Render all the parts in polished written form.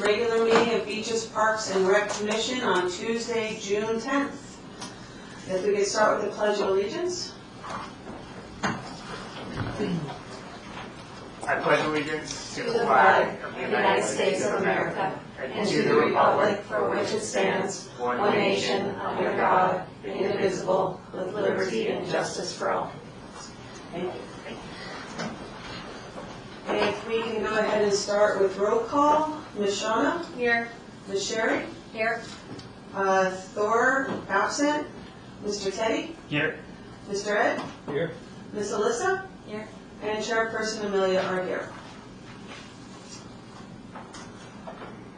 regular meeting of Beaches, Parks, and Rec Commission on Tuesday, June 10th. If we could start with the Pledge of Allegiance. I pledge allegiance to the flag of the United States of America and to the republic for which it stands, one nation, under God, indivisible, with liberty and justice for all. Thank you. If we can go ahead and start with roll call. Ms. Shauna? Here. Ms. Sherry? Here. Thor, absent. Mr. Teddy? Here. Mr. Ed? Here. Ms. Alyssa? Here. And Chairperson Amelia are here.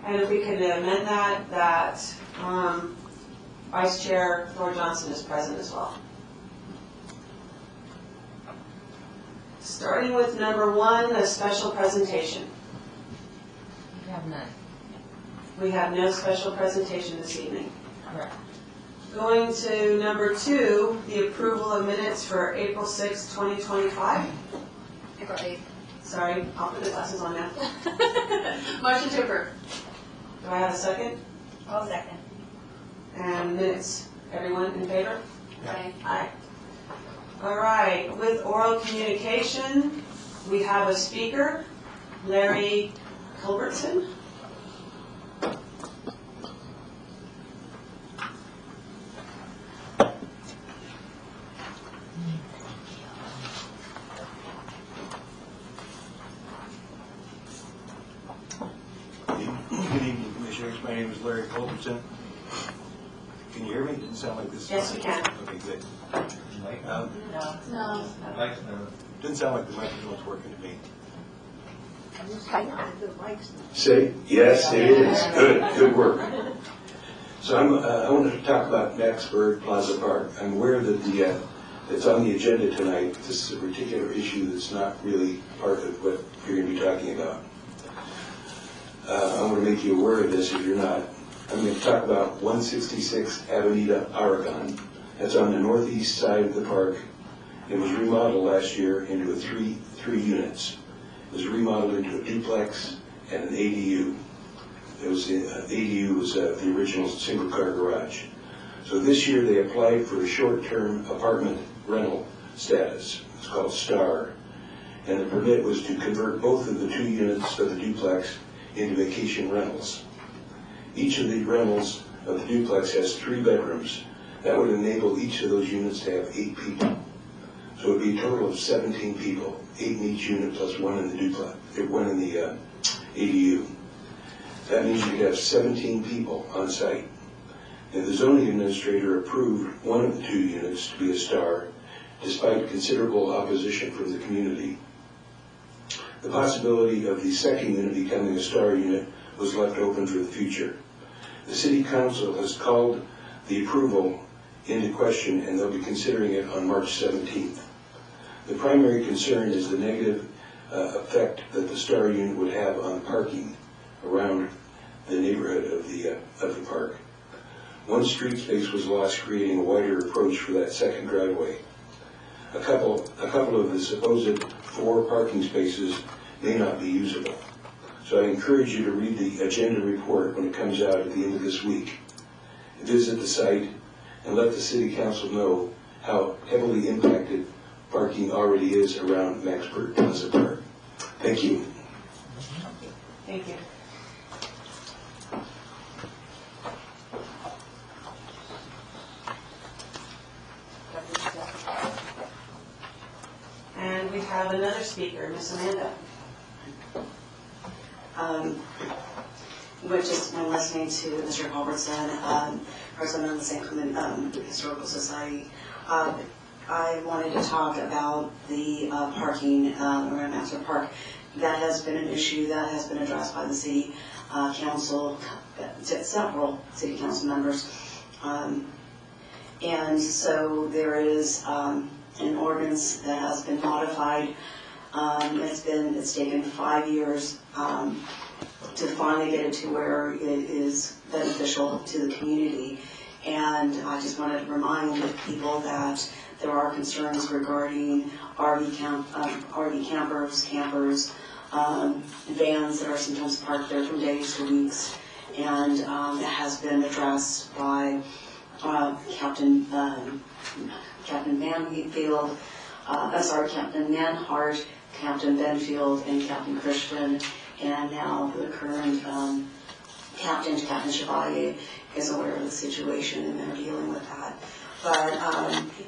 And if we could amend that Vice Chair Thor Johnson is present as well. Starting with number 1, a special presentation. We have none. We have no special presentation this evening. Correct. Going to number 2, the approval of minutes for April 6, 2025. April 8th. Sorry, I'll put the glasses on now. Motion to approve. Do I have a second? I'll second. And minutes. Everyone in favor? Okay. Aye. All right, with oral communication, we have a speaker, Larry Culbertson. Good evening, Commissioners. My name is Larry Culbertson. Can you hear me? It didn't sound like this. Yes, we can. Okay, good. No. Didn't sound like the microphone's working to me. Say, yes, it is. Good work. So I wanted to talk about Maxburg Plaza Park. I'm aware that it's on the agenda tonight. This is a particular issue that's not really part of what you're going to be talking about. I want to make you aware of this if you're not. I'm going to talk about 166 Avenida Aragon. That's on the northeast side of the park. It was remodeled last year into three units. It was remodeled into a duplex and an ADU. It was the ADU was the original single-car garage. So this year they applied for a short-term apartment rental status. It's called STAR. And the permit was to convert both of the 2 units of the duplex into vacation rentals. Each of the rentals of the duplex has 3 bedrooms. That would enable each of those units to have 8 people. So it would be a total of 17 people, 8 in each unit plus 1 in the duplex, 1 in the ADU. That means you could have 17 people on site. And the zoning administrator approved 1 of the 2 units to be a STAR, despite considerable opposition from the community. The possibility of the second unit becoming a STAR unit was left open for the future. The City Council has called the approval into question, and they'll be considering it on March 17th. The primary concern is the negative effect that the STAR unit would have on parking around the neighborhood of the park. 1 street space was lost, creating a wider approach for that second driveway. A couple of the supposed 4 parking spaces may not be usable. So I encourage you to read the agenda report when it comes out at the end of this week. Visit the site and let the City Council know how heavily impacted parking already is around Maxburg Plaza Park. Thank you. Thank you. And we have another speaker, Miss Amanda. We've just been listening to Mr. Culbertson, president of the St. Clement Historical Society. I wanted to talk about the parking around Maxburg Park. That has been an issue that has been addressed by the City Council, several City Council members. And so there is an ordinance that has been modified. It's taken 5 years to finally get it to where it is beneficial to the community. And I just wanted to remind people that there are concerns regarding RV campers, vans that are sometimes parked there from days to weeks. And it has been addressed by Captain Manfield, Captain Manhart, Captain Benfield, and Captain Christian, and now the current Captain Chevalier is aware of the situation and they're dealing with that. But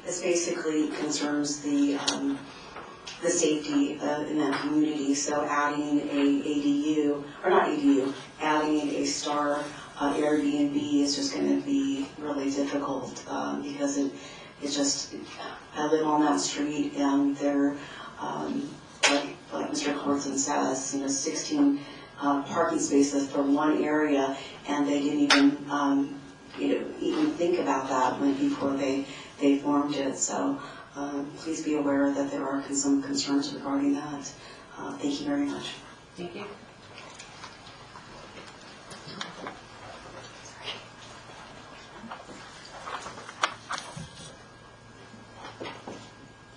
this basically concerns the safety in that community. So adding a ADU, or not ADU, adding a star Airbnb is just going to be really difficult because it's just, I live on that street and they're, like Mr. Corson says, 16 parking spaces for one area, and they didn't even think about that before they formed it. So please be aware that there are some concerns regarding that. Thank you very much. Thank you.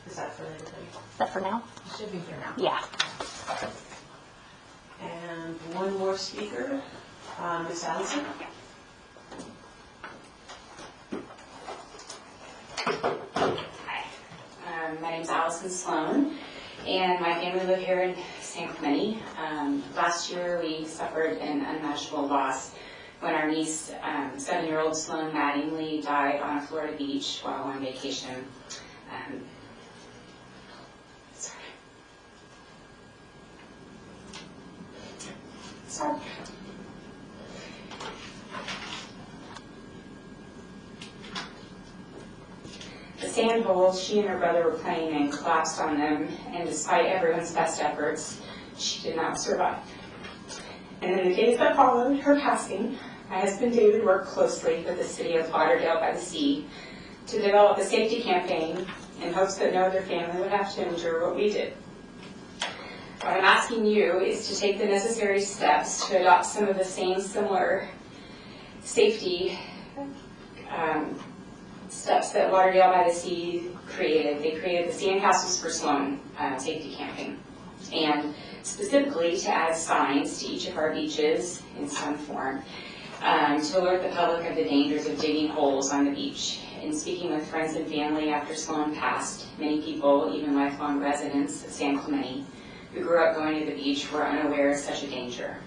Is that for everybody? Is that for now? Should be here now. Yeah. And one more speaker, Ms. Allison. Hi, my name's Allison Sloan, and my family live here in San Clemente. Last year we suffered an unmatchable loss when our niece, 7-year-old Sloan Mattingly, died on a Florida beach while on vacation. Sorry. The sand holes she and her brother were playing in collapsed on them, and despite everyone's best efforts, she did not survive. And in the days that followed her passing, my husband David worked closely with the city of Lauderdale by the Sea to develop a safety campaign in hopes that no other family would have to endure what we did. What I'm asking you is to take the necessary steps to adopt some of the same similar safety steps that Lauderdale by the Sea created. They created the Sandcastles for Sloan safety campaign, and specifically to add signs to each of our beaches in some form to alert the public of the dangers of digging holes on the beach. In speaking with friends and family after Sloan passed, many people, even lifelong residents of San Clemente, who grew up going to the beach, were unaware of such a danger.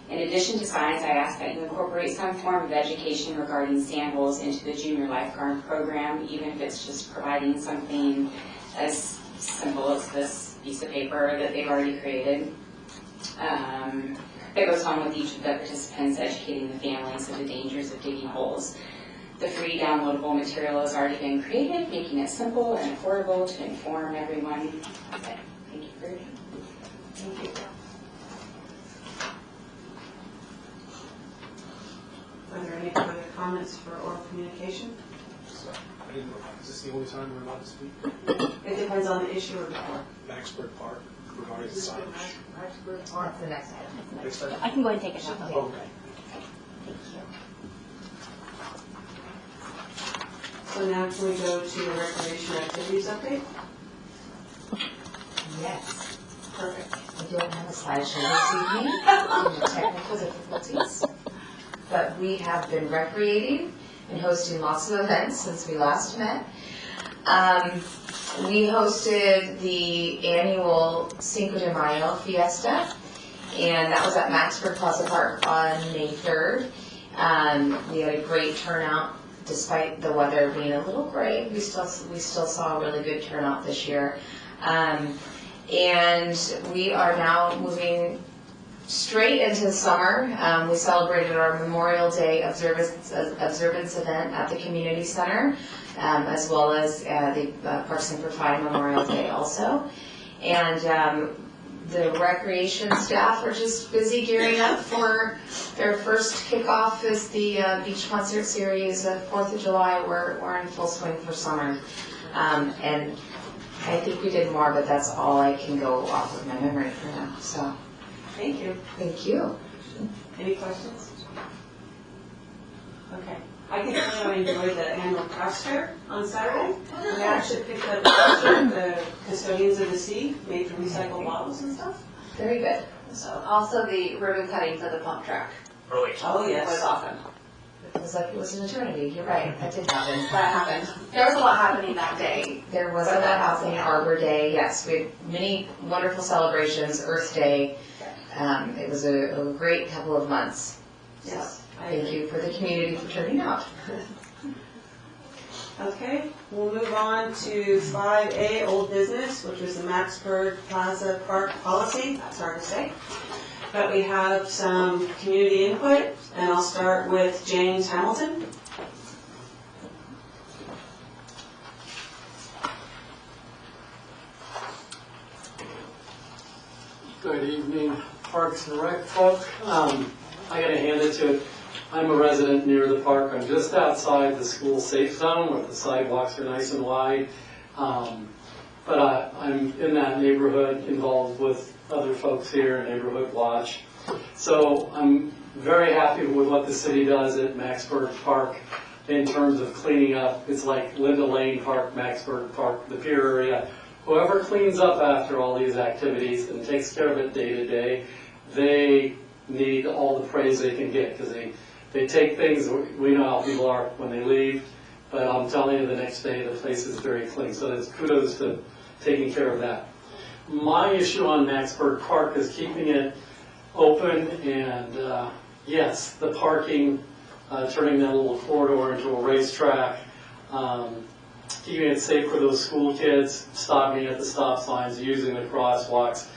In addition to signs, I ask that you incorporate some form of education regarding sand holes into the junior lifeguard program, even if it's just providing something as simple as this piece of paper that they've already created. That goes on with each of the participants, educating the families of the dangers of digging holes. The free downloadable material has already been created, making it simple and affordable to inform everyone. Okay. Thank you for your time. Thank you. Are there any further comments for oral communication? I didn't know, is this the only time we're allowed to speak? It depends on the issue or the board. Maxburg Park regarding the signage. That's the next item. Next item? I can go ahead and take it now. Okay. So now can we go to the recreation activities update? Yes, Perfect. I don't have a slideshow this evening due to technical difficulties, but we have been recreating and hosting lots of events since we last met. We hosted the annual Cinco de Mayo fiesta, and that was at Maxburg Plaza Park on May 3rd. We had a great turnout. Despite the weather being a little gray, we still saw a really good turnout this year. And we are now moving straight into summer. We celebrated our Memorial Day observance event at the community center, as well as the Park Semper Fi Memorial Day also. And the recreation staff are just busy gearing up for their first kickoff as the beach concert series of 4th of July. We're in full swing for summer. And I think we did more, but that's all I can go off of my memory for now. So, Thank you. thank you. Any questions? Okay. I can tell you I enjoyed the annual craft fair on Saturday. And I actually picked up a picture of the custodians of the sea made from recycled bottles and stuff. Very good. So also the ribbon cutting for the pump track Oh, was yes. awesome. It was like it was an eternity. You're right. That did happen. That happened. There was a lot happening that day. There was a lot happening. Arbor Day. Yes, we had many wonderful celebrations. Earth Day. It was a great couple of months. Yes. Thank you for the community for turning out. Okay, we'll move on to 5A, old business, which was the Maxburg Plaza Park policy. That's hard to say. But we have some community input, and I'll start with James Hamilton. Good evening, Parks and Rec folk. I gotta hand it to, I'm a resident near the park. I'm just outside the school safe zone where the sidewalks are nice and wide. But I'm in that neighborhood involved with other folks here, Neighborhood Watch. So I'm very happy with what the city does at Maxburg Park in terms of cleaning up. It's like Linda Lane Park, Maxburg Park, the Pier area. Whoever cleans up after all these activities and takes care of it day to day, they need all the praise they can get, because they take things, we know how people are when they leave, but I'm telling you, the next day the place is very clean. So that's kudos to taking care of that. My issue on Maxburg Park is keeping it open and, yes, the parking, turning that little corridor into a racetrack, keeping it safe for those school kids, stopping at the stop signs, using the crosswalks.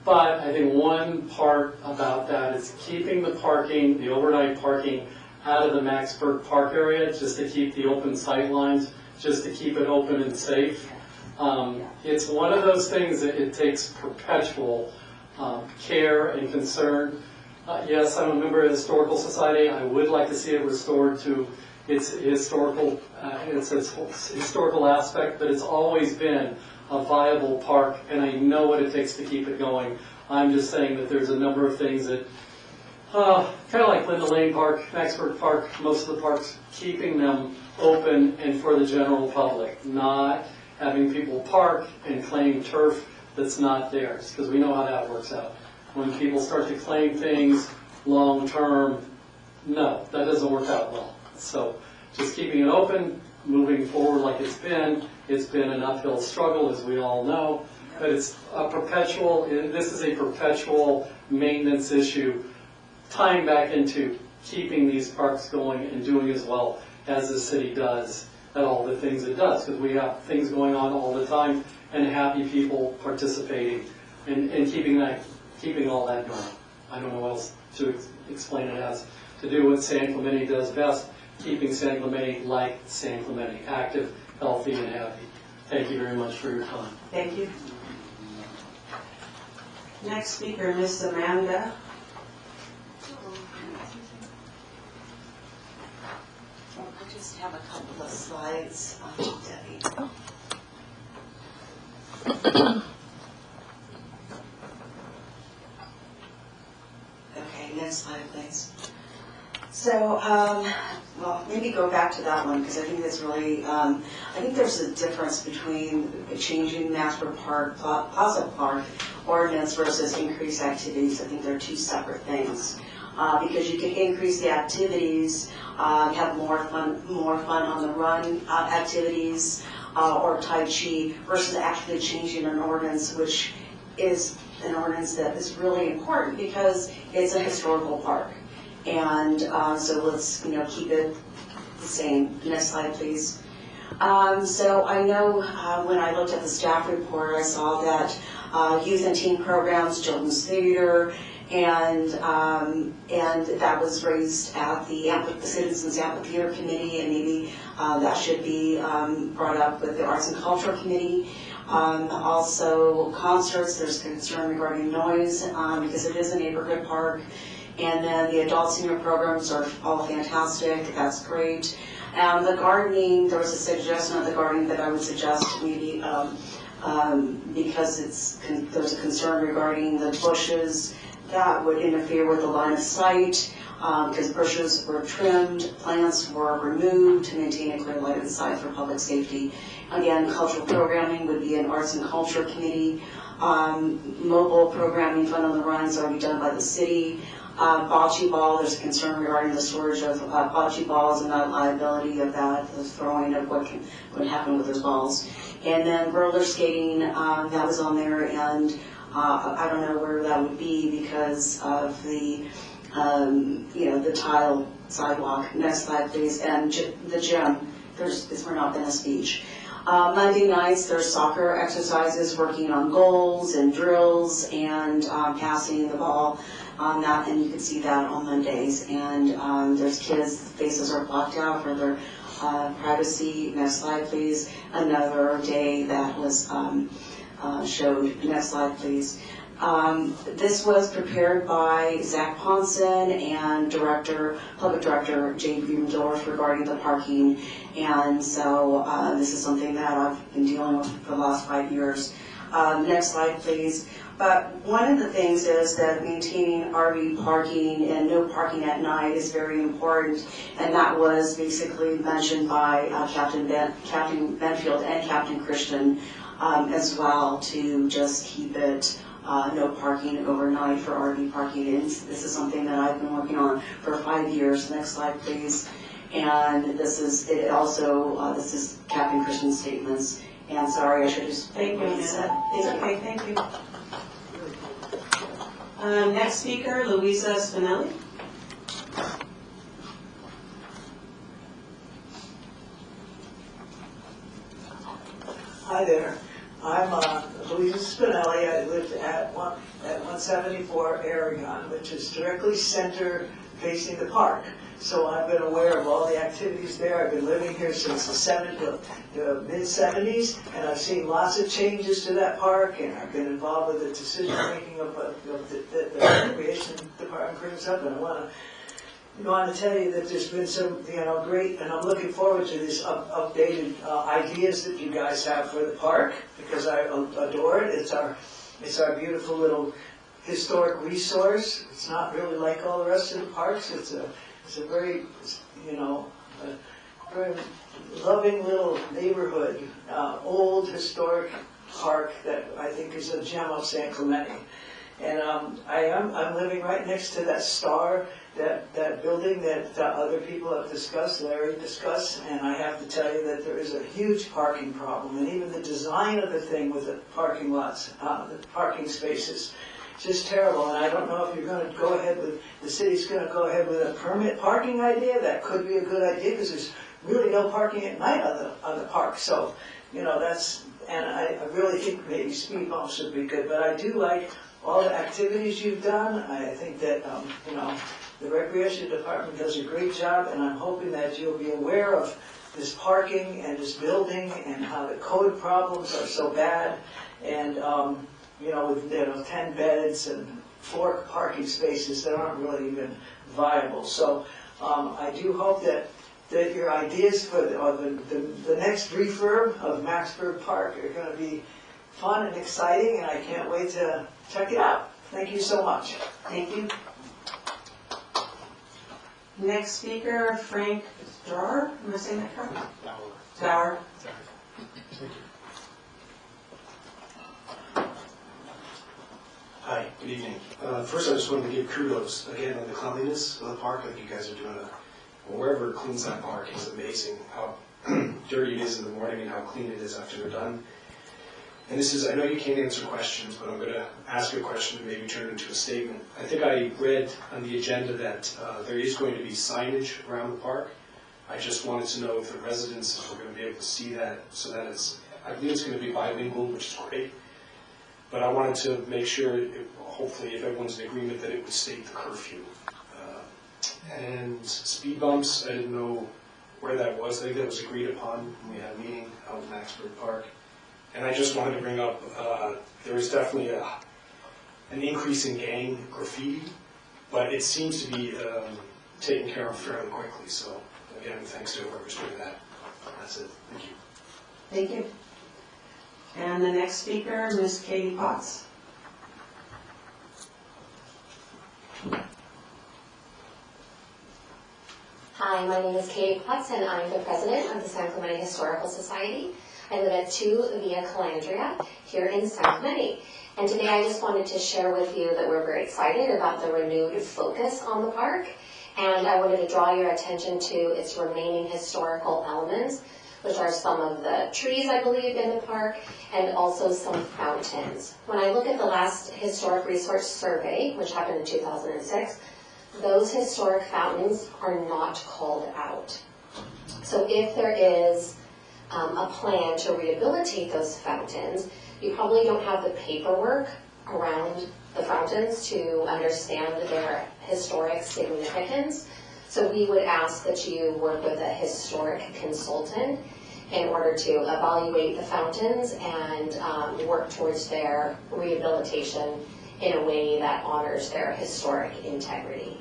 But I think one part about that is keeping the parking, the overnight parking, out of the Maxburg Park area, just to keep the open sight lines, just to keep it open and safe. It's one of those things that it takes perpetual care and concern. Yes, I'm a member of the Historical Society. I would like to see it restored to its historical aspect, but it's always been a viable park, and I know what it takes to keep it going. I'm just saying that there's a number of things that, kind of like Linda Lane Park, Maxburg Park, most of the parks, keeping them open and for the general public, not having people park and claim turf that's not theirs, because we know how that works out. When people start to claim things long-term, no, that doesn't work out well. So just keeping it open, moving forward like it's been an uphill struggle, as we all know, but it's a perpetual, this is a perpetual maintenance issue, tying back into keeping these parks going and doing as well as the city does at all the things it does, because we have things going on all the time and happy people participating and keeping all that going. I don't know what else to explain it as. To do what San Clemente does best, keeping San Clemente like San Clemente, active, healthy, and happy. Thank you very much for your time. Thank you. Next speaker, Miss Amanda. I just have a couple of slides, Debbie. Okay, next slide, please. So, well, maybe go back to that one, because I think that's really, I think there's a difference between changing Maxburg Park, Plaza Park ordinance versus increased activities. I think they're two separate things. Because you can increase the activities, have more fun on the run activities, or Tai Chi, versus actually changing an ordinance, which is an ordinance that is really important because it's a historical park. And so let's, keep it the same. Next slide, please. So I know when I looked at the staff report, I saw that youth and teen programs, children's theater, and that was raised at the Citizens Amphitheater Committee, and maybe that should be brought up with the Arts and Culture Committee. Also concerts, there's concern regarding noise because it is a neighborhood park. And then the adult senior programs are all fantastic, that's great. The gardening, there was a suggestion of the gardening that I would suggest maybe because there's a concern regarding the bushes that would interfere with the line of sight, because bushes were trimmed, plants were removed to maintain a clear line of sight for public safety. Again, cultural programming would be an Arts and Culture Committee. Mobile programming fund on the run is already done by the city. Bocce ball, there's a concern regarding the storage of bocce balls and the liability of that, the throwing of what would happen with those balls. And then roller skating, that was on there, and I don't know where that would be because of the, the tile sidewalk. Next slide, please. And the gym, we're not Venice Beach. Monday nights, there's soccer exercises, working on goals and drills and passing the ball on that, and you can see that on Mondays. And there's kids, faces are blocked out for their privacy. Next slide, please. Another day that was showed. Next slide, please. This was prepared by Zach Ponson and Public Director Jay Bumendorf regarding the parking. And so this is something that I've been dealing with for the last 5 years. Next slide, please. But one of the things is that maintaining RV parking and no parking at night is very important, and that was basically mentioned by Captain Benfield and Captain Christian as well, to just keep it no parking overnight for RV parking. And this is something that I've been working on for 5 years. Next slide, please. And this is it also. This is Captain Christian's statements. And sorry, I should have just. Thank you, Annette. It's okay, thank you. Next speaker, Louisa Spinelli. Hi there. I'm Louisa Spinelli. I lived at 174 Aragon, which is directly center facing the park. So I've been aware of all the activities there. I've been living here since the mid-70s, and I've seen lots of changes to that park, and I've been involved with the decision-making of the recreation department brings up, and I want to tell you that there's been some, great, and I'm looking forward to these updated ideas that you guys have for the park, because I adore it. It's our beautiful little historic resource. It's not really like all the rest of the parks. It's a very, very loving little neighborhood, old historic park that I think is a gem of San Clemente. And I'm living right next to that Star, that building that other people have discussed, Larry discussed, and I have to tell you that there is a huge parking problem, and even the design of the thing with the parking lots, the parking spaces, just terrible. And I don't know if you're going to go ahead with, the city's going to go ahead with a permit parking idea. That could be a good idea, because there's really no parking at night on the park. So, that's, and I really think maybe speed bumps would be good. But I do like all the activities you've done. I think that, the Recreation Department does a great job, and I'm hoping that you'll be aware of this parking and this building and how the code problems are so bad. And, with 10 beds and 4 parking spaces that aren't really even viable. So I do hope that your ideas for the next refurb of Maxburg Park are going to be fun and exciting, and I can't wait to check it out. Thank you so much. Thank you. Next speaker, Frank Dower. Am I saying that correct? Dower. Thank you. Hi, good evening. First, I just wanted to give kudos again on the cleanliness of the park. I think you guys are doing wherever it cleans that park, it's amazing how dirty it is in the morning and how clean it is after they're done. And this is, I know you can't answer questions, but I'm going to ask a question and maybe turn it into a statement. I think I read on the agenda that there is going to be signage around the park. I just wanted to know if the residents are going to be able to see that, so that I believe it's going to be bilingual, which is great. But I wanted to make sure, hopefully, if everyone's in agreement, that it would state the curfew. And speed bumps, I didn't know where that was. I think that was agreed upon when we had a meeting out in Maxburg Park. And I just wanted to bring up, there is definitely an increase in gang graffiti, but it seems to be taken care of fairly quickly. So, again, thanks to whoever's doing that. That's it. Thank you. Thank you. And the next speaker, Ms. Katie Potts. Hi, my name is Katie Potts, and I'm the president of the San Clemente Historical Society. I live at 2 Via Calandria here in San Clemente. And today I just wanted to share with you that we're very excited about the renewed focus on the park. And I wanted to draw your attention to its remaining historical elements, which are some of the trees, I believe, in the park, and also some fountains. When I look at the last Historic Resource Survey, which happened in 2006, those historic fountains are not called out. So if there is a plan to rehabilitate those fountains, you probably don't have the paperwork around the fountains to understand their historic significance. So we would ask that you work with a historic consultant in order to evaluate the fountains and work towards their rehabilitation in a way that honors their historic integrity.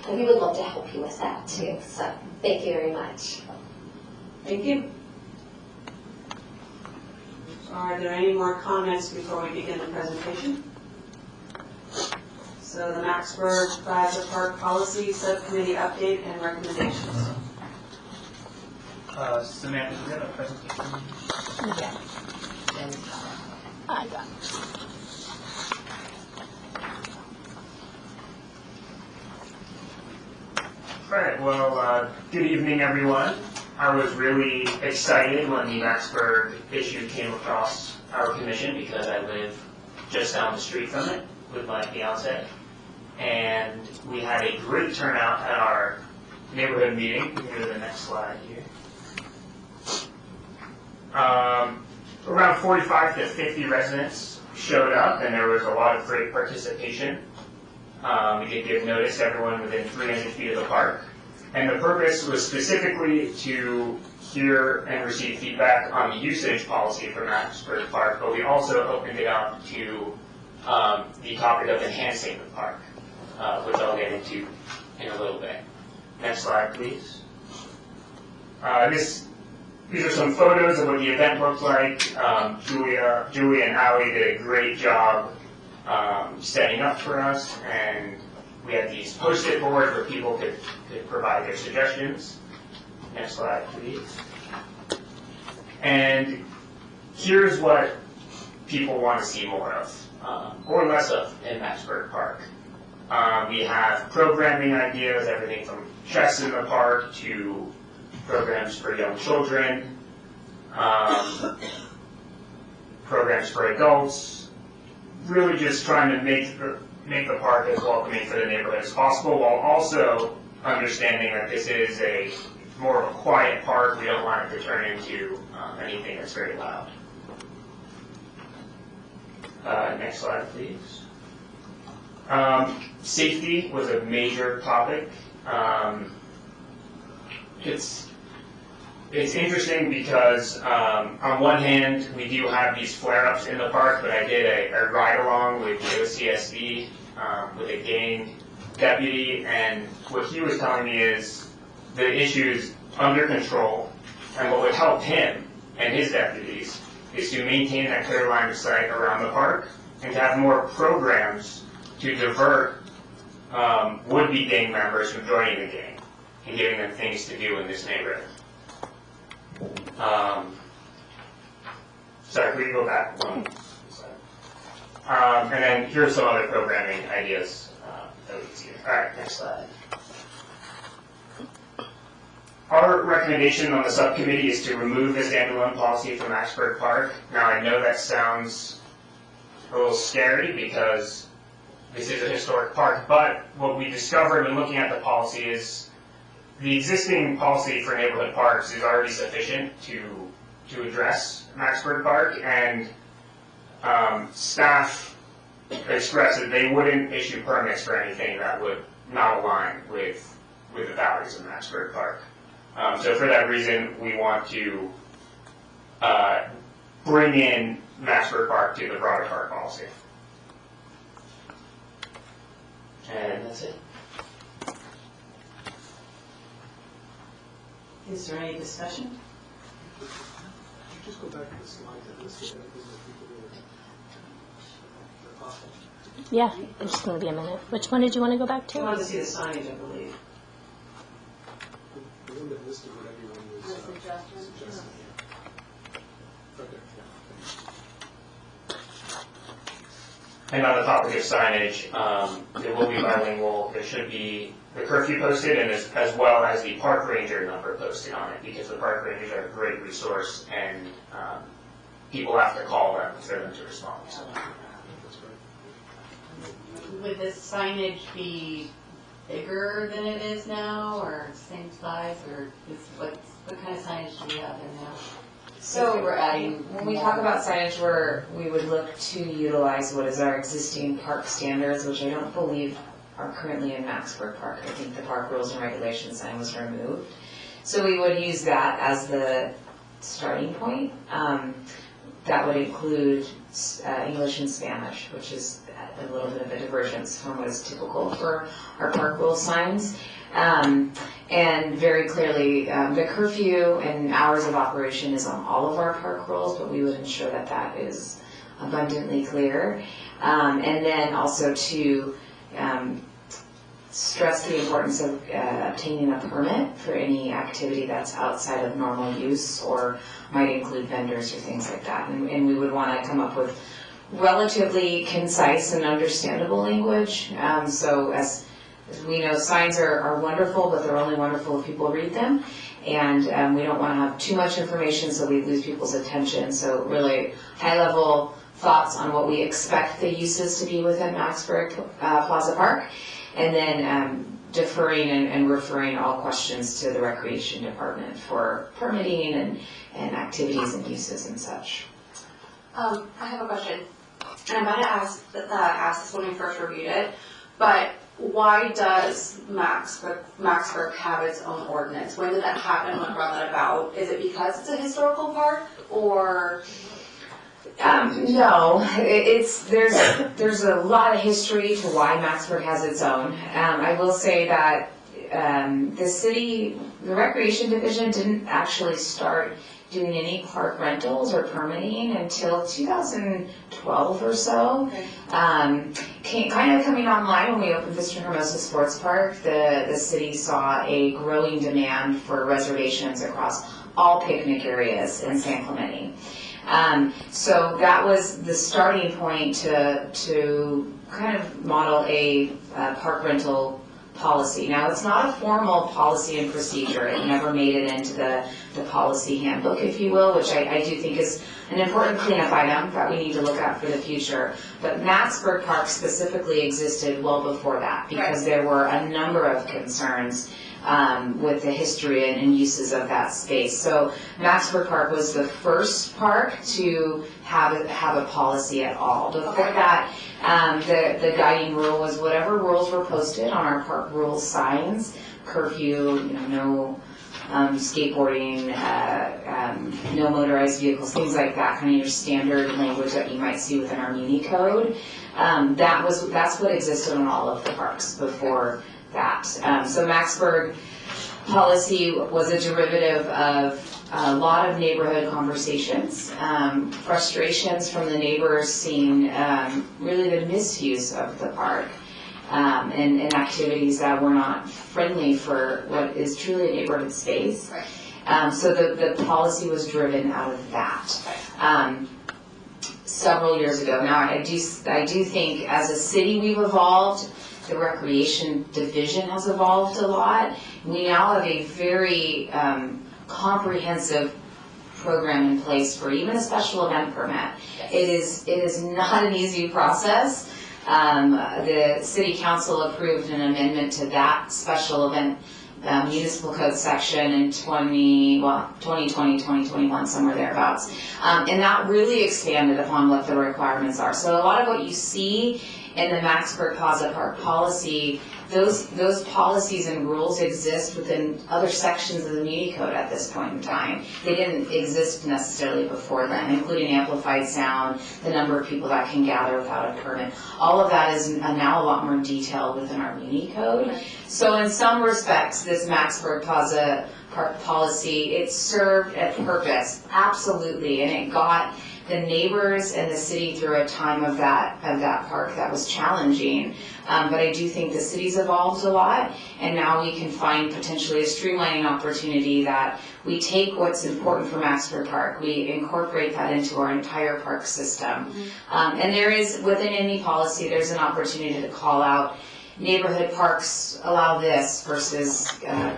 And we would love to help you with that too. So thank you very much. Thank you. Are there any more comments before we begin the presentation? So the Maxburg Plaza Park Policy Subcommittee update and recommendations. Samantha, do you have a presentation? Yeah. I got it. All right, well, good evening, everyone. I was really excited when the Maxburg issue came across our commission because I live just down the street from it with my fiance. And we had a great turnout at our neighborhood meeting. Go to the next slide here. Around 45 to 50 residents showed up, and there was a lot of great participation. We did give notice to everyone within 300 feet of the park. And the purpose was specifically to hear and receive feedback on the usage policy for Maxburg Park, but we also opened it up to the topic of enhancing the park, which I'll get into in a little bit. Next slide, please. These are some photos of what the event looked like. Julie and Allie did a great job setting up for us, and we had these post-it boards where people could provide their suggestions. Next slide, please. And here's what people want to see more of, or less of, in Maxburg Park. We have programming ideas, everything from chess in the park to programs for young children, programs for adults, really just trying to make the park as welcoming for the neighborhood as possible, while also understanding that this is more of a quiet park. We don't want it to turn into anything that's very loud. Next slide, please. Safety was a major topic. It's interesting because on one hand we do have these flare-ups in the park, but I did a ride-along with the OCSD with a gang deputy, and what he was telling me is the issue's under control, and what would help him and his deputies is to maintain that clear line of sight around the park and to have more programs to divert would-be gang members from joining the gang and giving them things to do in this neighborhood. Sorry, can we go back one? And then here's some other programming ideas that we can see. All right, next slide. Our recommendation on the subcommittee is to remove the standalone policy from Maxburg Park. Now, I know that sounds a little scary because this is a historic park, but what we discovered when looking at the policy is the existing policy for neighborhood parks is already sufficient to address Maxburg Park, and staff expressed that they wouldn't issue permits for anything that would not align with the values of Maxburg Park. So for that reason, we want to bring in Maxburg Park to the broader park policy. And that's it. Is there any discussion? Could you just go back to the slide that listed everything that people were possible? Yeah, it's just going to be a minute. Which one did you want to go back I wanted to? to see the signage, I believe. The one that listed what everyone was suggesting. Okay, yeah. And on the topic of signage, it will be bilingual. There should be the curfew posted and as well as the park ranger number posted on it, because the park rangers are a great resource and people have to call them for them to respond. So. Would this signage be bigger than it is now, or same size, or what kind of signage do we have there now? So We're adding when we talk about signage, we would look to utilize what is our existing park standards, which I don't believe are currently in Maxburg Park. I think the park rules and regulations sign was removed. So we would use that as the starting point. That would include English and Spanish, which is a little bit of a divergence from what is typical for our park rule signs. And very clearly, the curfew and hours of operation is on all of our park rules, but we would ensure that that is abundantly clear. And then also to stress the importance of obtaining a permit for any activity that's outside of normal use or might include vendors or things like that. And we would want to come up with relatively concise and understandable language. So as we know, signs are wonderful, but they're only wonderful if people read them. And we don't want to have too much information so we lose people's attention. So really high-level thoughts on what we expect the uses to be within Maxburg Plaza Park. And then deferring and referring all questions to the Recreation Department for permitting and activities and uses and such. I have a question, and I might have asked this when we first reviewed it, but why does Maxburg have its own ordinance? When did that happen? What brought that about? Is it because it's a historical park, or? No, there's a lot of history to why Maxburg has its own. I will say that the Recreation Division didn't actually start doing any park rentals or permitting until 2012 or so. Kind of coming online when we opened Vista Hermosa Sports Park, the city saw a growing demand for reservations across all picnic areas in San Clemente. So that was the starting point to kind of model a park rental policy. Now, it's not a formal policy and procedure. It never made it into the policy handbook, if you will, which I do think is an important cleanup item that we need to look at for the future. But Maxburg Park specifically existed well before that because there were a number of concerns with the history and uses of that space. So Maxburg Park was the first park to have a policy at all. Before that, the guiding rule was whatever rules were posted on our park rules signs, curfew, no skateboarding, no motorized vehicles, things like that, kind of your standard language that you might see within our Muni Code. That's what existed in all of the parks before that. So Maxburg policy was a derivative of a lot of neighborhood conversations, frustrations from the neighbors seeing really the misuse of the park, and activities that were not friendly for what is truly a neighborhood space. So the policy was driven out of that. Several years ago. Now I do think as a city we've evolved. The Recreation Division has evolved a lot. We now have a very comprehensive program in place for even a special event permit. Yes. It is not an easy process. The City Council approved an amendment to that special event municipal code section in 2020, 2021, somewhere thereabouts. And that really expanded upon what the requirements are. So a lot of what you see in the Maxburg Plaza Park policy, those policies and rules exist within other sections of the Muni Code at this point in time. They didn't exist necessarily before then, including amplified sound, the number of people that can gather without a permit. All of that is now a lot more detailed within our Muni Code. So in some respects, this Maxburg Plaza Park policy, it served a purpose, absolutely, and it got the neighbors and the city through a time of that park that was challenging. But I do think the city's evolved a lot, and now we can find potentially a streamlining opportunity that we take what's important for Maxford Park, we incorporate that into our entire park system. And there is, within any policy, there's an opportunity to call out neighborhood parks allow this versus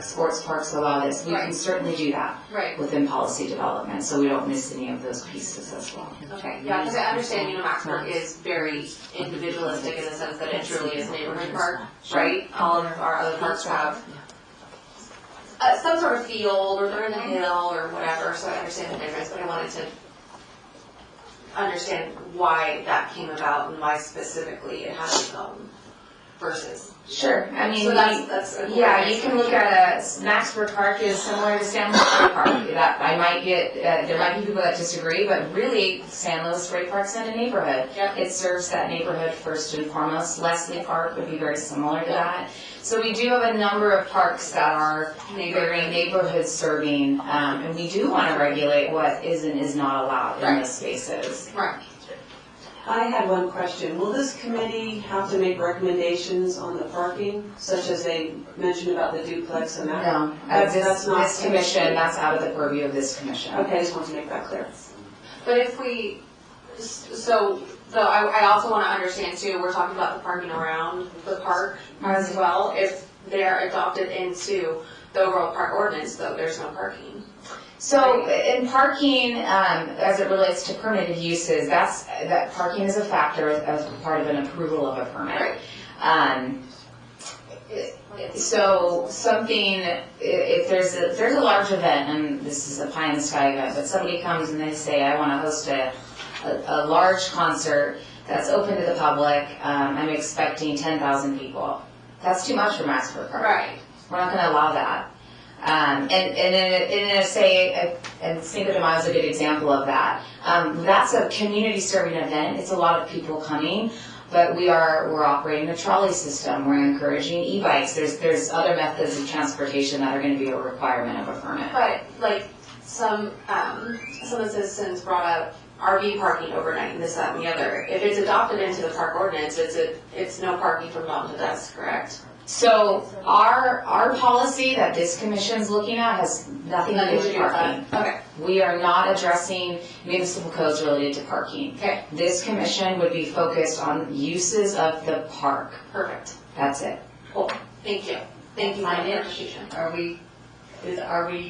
sports parks allow this. We can certainly do that Right. within policy development, so we don't miss any of those pieces as well. Okay, yeah, because I understand, Maxburg is very individualistic in the sense that it truly is a neighborhood park, right? All of our other parks have some sort of field, or they're in a hill, or whatever, so I understand the difference, but I wanted to understand why that came about and why specifically it has its own versus. Sure, I mean, So that's a yeah, you can look at Maxford Park is similar to San Luis Spray Park. That I might get, there might be people that disagree, but really San Luis Spray Park's not a neighborhood. Yep. It serves that neighborhood first and foremost. Leslie Park would be very similar to that. So we do have a number of parks that are very neighborhood serving, and we do want to regulate what is and is not allowed in those spaces. Right. I had one question. Will this committee have to make recommendations on the parking, such as they mentioned about the duplex and that? No, That's not. this commission, that's out of the purview of this commission. Okay, I just want to make that clear. But if we, so I also want to understand too, we're talking about the parking around the park as well. If they're adopted into the overall park ordinance, though, there's no parking. So in parking, as it relates to permitted uses, that parking is a factor as part of an approval of a permit. So something, if there's a large event, and this is a pie in the sky event, but somebody comes and they say, I want to host a large concert that's open to the public, I'm expecting 10,000 people. That's too much for Maxford Park. Right. We're not going to allow that. And Cinco de Mayo is a good example of that. That's a community serving event. It's a lot of people coming, but we're operating a trolley system. We're encouraging e-bikes. There's other methods of transportation that are going to be a requirement of a permit. But like some citizens brought up RV parking overnight and this, that, and the other. If it's adopted into the park ordinance, it's no parking from dawn to dusk, correct? So our policy that this commission's looking at has nothing to do with parking. Okay. We are not addressing municipal codes related to parking. Okay. This commission would be focused on uses of the park. Perfect. That's it. Cool. Thank you. Thank you for the clarification. Are we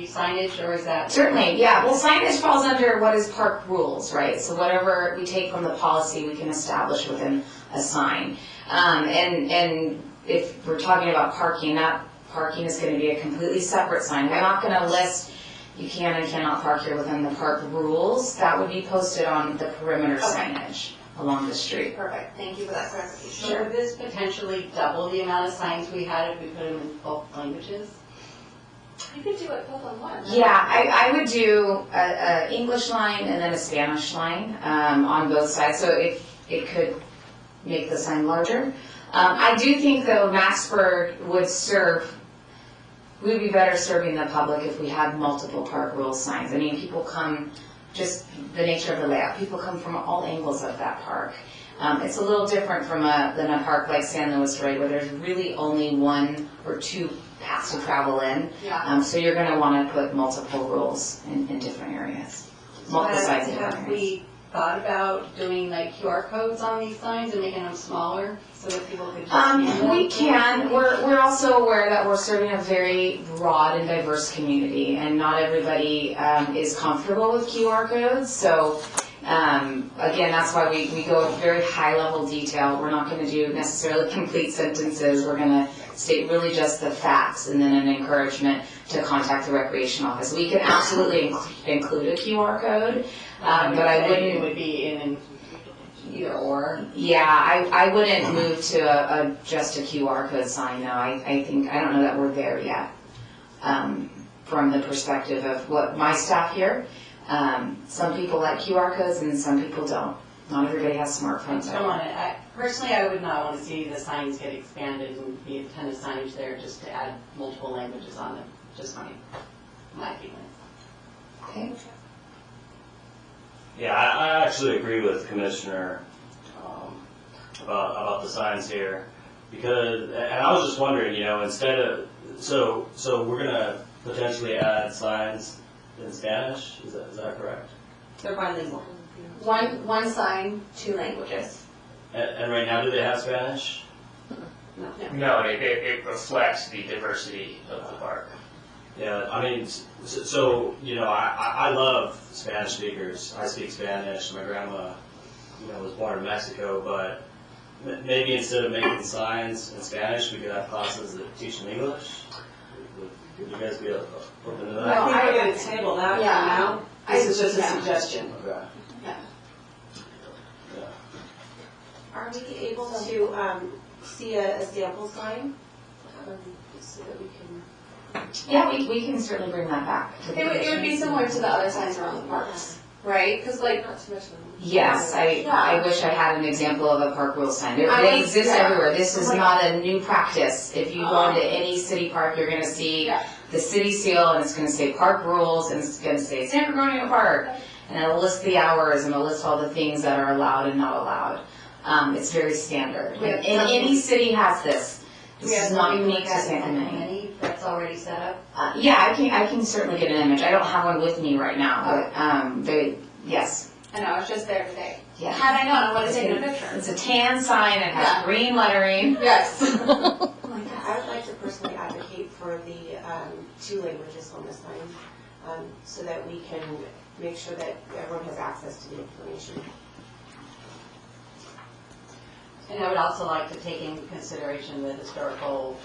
signage, or is that? Certainly, yeah. Well, signage falls under what is park rules, right? So whatever we take from the policy, we can establish within a sign. And if we're talking about parking, that parking is going to be a completely separate sign. We're not going to list you can and cannot park here within the park rules. That would be posted on the perimeter signage along the street. Perfect. Thank you for that clarification. So would this potentially double the amount of signs we had if we put them in both languages? You could do it both on one. Yeah, I would do a English line and then a Spanish line on both sides, so it could make the sign larger. I do think though Maxford we'd be better serving the public if we had multiple park rules signs. I mean, people come, just the nature of the layout, people come from all angles of that park. It's a little different than a park like San Luis Rey, where there's really only one or two paths to travel in. Yeah. So you're going to want to put multiple rules in different areas, multiple sides of Have areas. we thought about doing like QR codes on these signs and making them smaller so that people could just scan them? We can. We're also aware that we're serving a very broad and diverse community, and not everybody is comfortable with QR codes. So again, that's why we go with very high level detail. We're not going to do necessarily complete sentences. We're going to state really just the facts and then an encouragement to contact the recreation office. We can absolutely include a QR code, but I wouldn't. It would be in either or. Yeah, I wouldn't move to just a QR code sign, no. I don't know that we're there yet. From the perspective of what my staff here, some people like QR codes and some people don't. Not everybody has smartphones. Personally, I would not want to see the signs get expanded and be a ton of signage there just to add multiple languages on them. Just my feeling. Okay. Yeah, I actually agree with the Commissioner about the signs here, because, and I was just wondering, instead of, so we're gonna potentially add signs in Spanish, is that correct? They're bilingual. One sign, 2 languages. And right now, do they have Spanish? No, it reflects the diversity of the park. Yeah, I mean, so, I love Spanish speakers. I speak Spanish. My grandma, was born in Mexico, but maybe instead of making signs in Spanish, we could have classes that teach in English. Would you guys be open to that? I think we're gonna table that for now. This is just a suggestion. Okay. Are we able to see a sample sign? So that we can. Yeah, we can certainly bring that back to the It would be similar to the other signs around the parks, right? Because like. Yes, I wish I had an example of a park rule sign. I They was- exist yeah. everywhere. This is not a new practice. If you go into any city park, you're gonna see the city seal, and it's gonna say park rules, and it's gonna say San Gregorio Park, and it'll list the hours, and it'll list all the things that are allowed and not allowed. It's very standard. We have And any city has this. We This have is not something unique to like San that in Clemente. That's already set up? Yeah, I can certainly get an image. I don't have one with me right now, but yes. I know, I was just there today. Yeah. Had I known, I would have taken a picture. It's a tan sign, it has Yeah. green lettering. Yes. I would like to personally advocate for the 2 languages on the sign, so that we can make sure that everyone has access to the information. And I would also like to take into consideration the historical,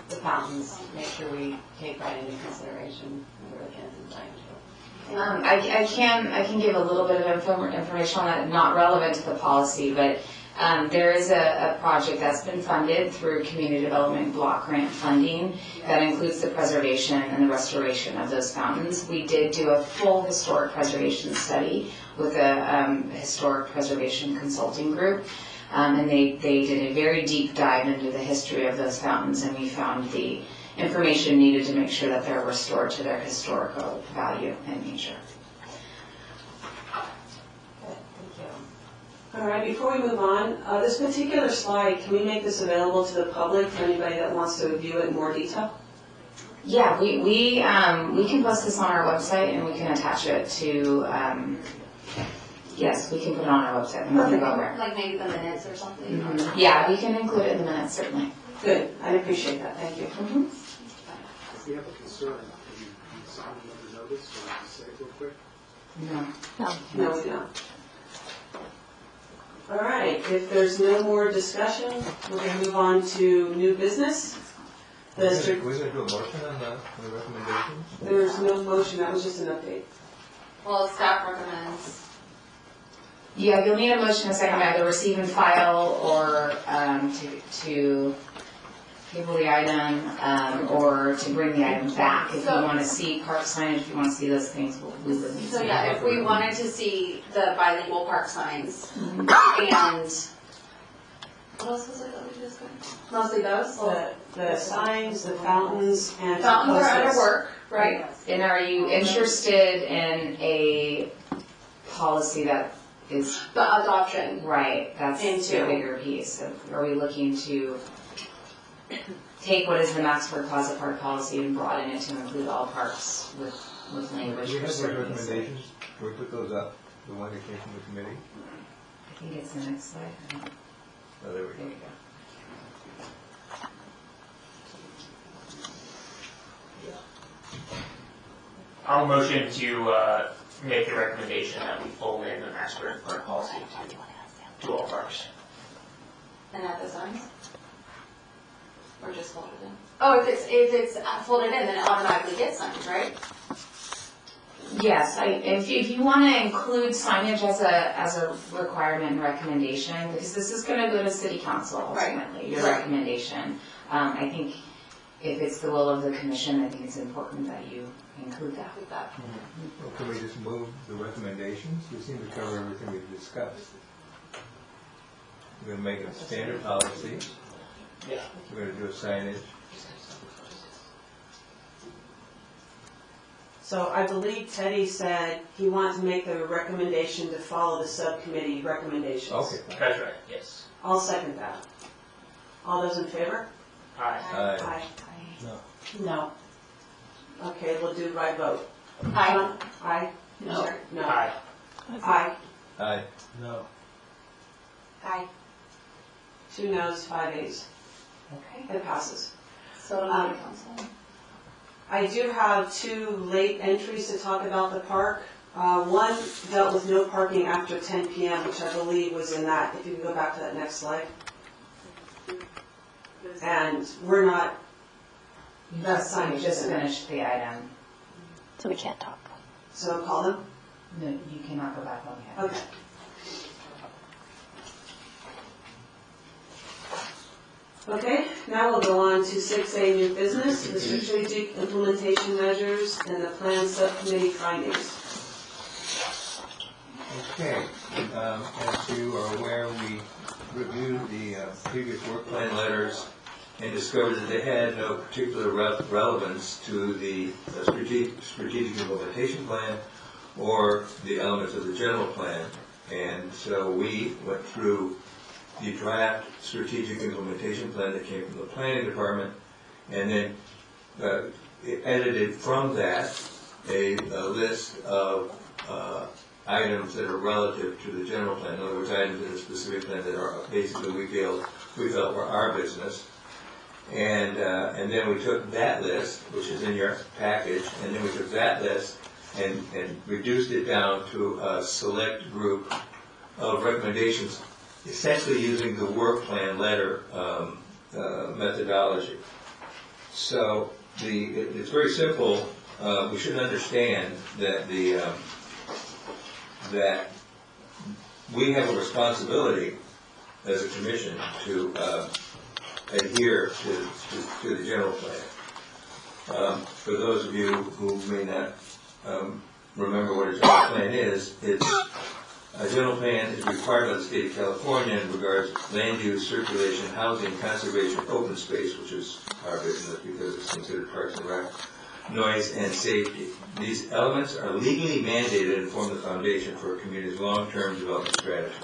the fountains, make sure we take that into consideration when we're looking at the design too. I can give a little bit of information on that, not relevant to the policy, but there is a project that's been funded through Community Development Block Grant funding that includes the preservation and the restoration of those fountains. We did do a full historic preservation study with a historic preservation consulting group, and they did a very deep dive into the history of those fountains, and we found the information needed to make sure that they're restored to their historical value and nature. All right, before we move on, this particular slide, can we make this available to the public, to anybody that wants to view it in more detail? Yeah, we can post this on our website, and we can attach it to, yes, we can put it on our website, and we can go over it. Like maybe the minutes or something? Yeah, we can include it in the minutes, certainly. Good, I appreciate that, thank you. If we have a concern, can you sign another notice, or say it real quick? No, we don't. All right, if there's no more discussion, we're going to move on to new business. We're going to do a motion on the recommendations? There's no motion, that was just an update. Well, staff recommends. Yeah, you'll need a motion in a second, either receive and file, or to table the item, or to bring the item back. If you want to see park signage, if you want to see those things, we would need to. So yeah, if we wanted to see the bilingual park signs, and what else was it that we discussed? Mostly those? The signs, the fountains, and. Fountains are under work, right? And are you interested in a policy that is? The adoption. Right, that's the bigger piece. Are we looking to take what is the Maxford Plaza Park policy and broaden it to include all parks with language? Do we for have those certain recommendations? Can we put those up, the one that came from the committee? I think it's the next slide. Oh, there we go. I'll motion to make the recommendation that we fold in the Maxford Park policy to all parks. And add the signs? Or just fold it in? Oh, if it's folded in, then it automatically gets signs, right? Yes, if you want to include signage as a requirement and recommendation, because this is going to go to city council ultimately, your recommendation. I think if it's the will of the commission, I think it's important that you include that. Well, can we just move the recommendations? We seem to cover everything we've discussed. We're going to make it a standard policy. Yeah. We're going to do a signage. So I believe Teddy said he wanted to make the recommendation to follow the subcommittee recommendations. Okay. That's right, yes. I'll second that. All those in favor? Aye. Aye. No. No. Okay, we'll do by vote. Aye. Aye? No. No. Aye. Aye. Aye. No. Aye. 2 noes, 5 ayes. Okay. It passes. So, council. I do have 2 late entries to talk about the park. One dealt with no parking after 10 PM, which I believe was in that, if you can go back to that next slide. And we're not, that's You signage, just isn't it? finished the item. So we can't talk. So call them? No, you cannot go back on yet. Okay. Okay, now we'll go on to 6A new business, the strategic implementation measures and the plan subcommittee findings. Okay, as you are aware, we reviewed the previous work plan letters and discovered that they had no particular relevance to the strategic implementation plan or the elements of the general plan. And so we went through the draft strategic implementation plan that came from the planning department, and then edited from that a list of items that are relative to the general plan. In other words, items in the specific plan that are basically we felt were our business. And then we took that list, which is in your package, and then we took that list and reduced it down to a select group of recommendations, essentially using the work plan letter methodology. So it's very simple. We should understand that that we have a responsibility as a commission to adhere to the general plan. For those of you who may not remember what a general plan is, a general plan is required by the state of California in regards to land use, circulation, housing, conservation, open space, which is our business because it's considered Parks and Rec, noise, and safety. These elements are legally mandated and form the foundation for a community's long-term development strategy.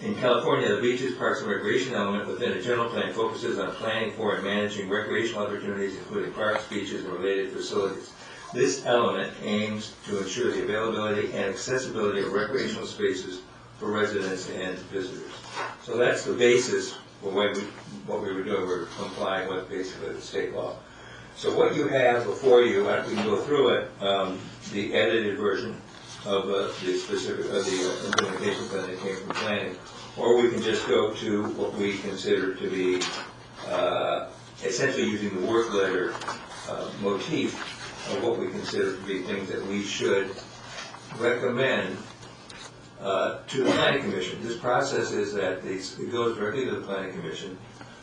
In California, the beaches, parks, and recreation element within a general plan focuses on planning for and managing recreational opportunities, including parks, beaches, and related facilities. This element aims to ensure the availability and accessibility of recreational spaces for residents and visitors. So that's the basis for what we were doing. We're complying with basically the state law. So what you have before you, we can go through it, the edited version of the specific of the implementation plan that came from planning, or we can just go to what we consider to be essentially using the work letter motif of what we consider to be things that we should recommend to the Planning Commission. This process is that it goes directly to the Planning Commission.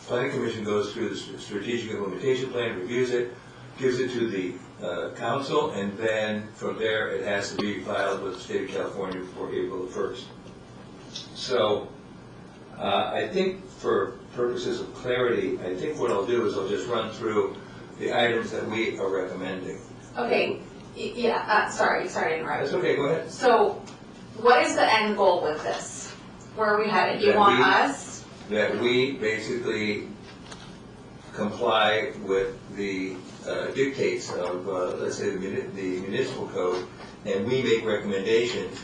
Planning Commission goes through the strategic implementation plan, reviews it, gives it to the council, and then from there it has to be filed with the state of California before April the 1st. So I think for purposes of clarity, I think what I'll do is I'll just run through the items that we are recommending. Okay, yeah, sorry to interrupt. That's okay, go ahead. So, what is the end goal with this? Where are we headed? You That want we- us? That we basically comply with the dictates of, let's say, the municipal code, and we make recommendations,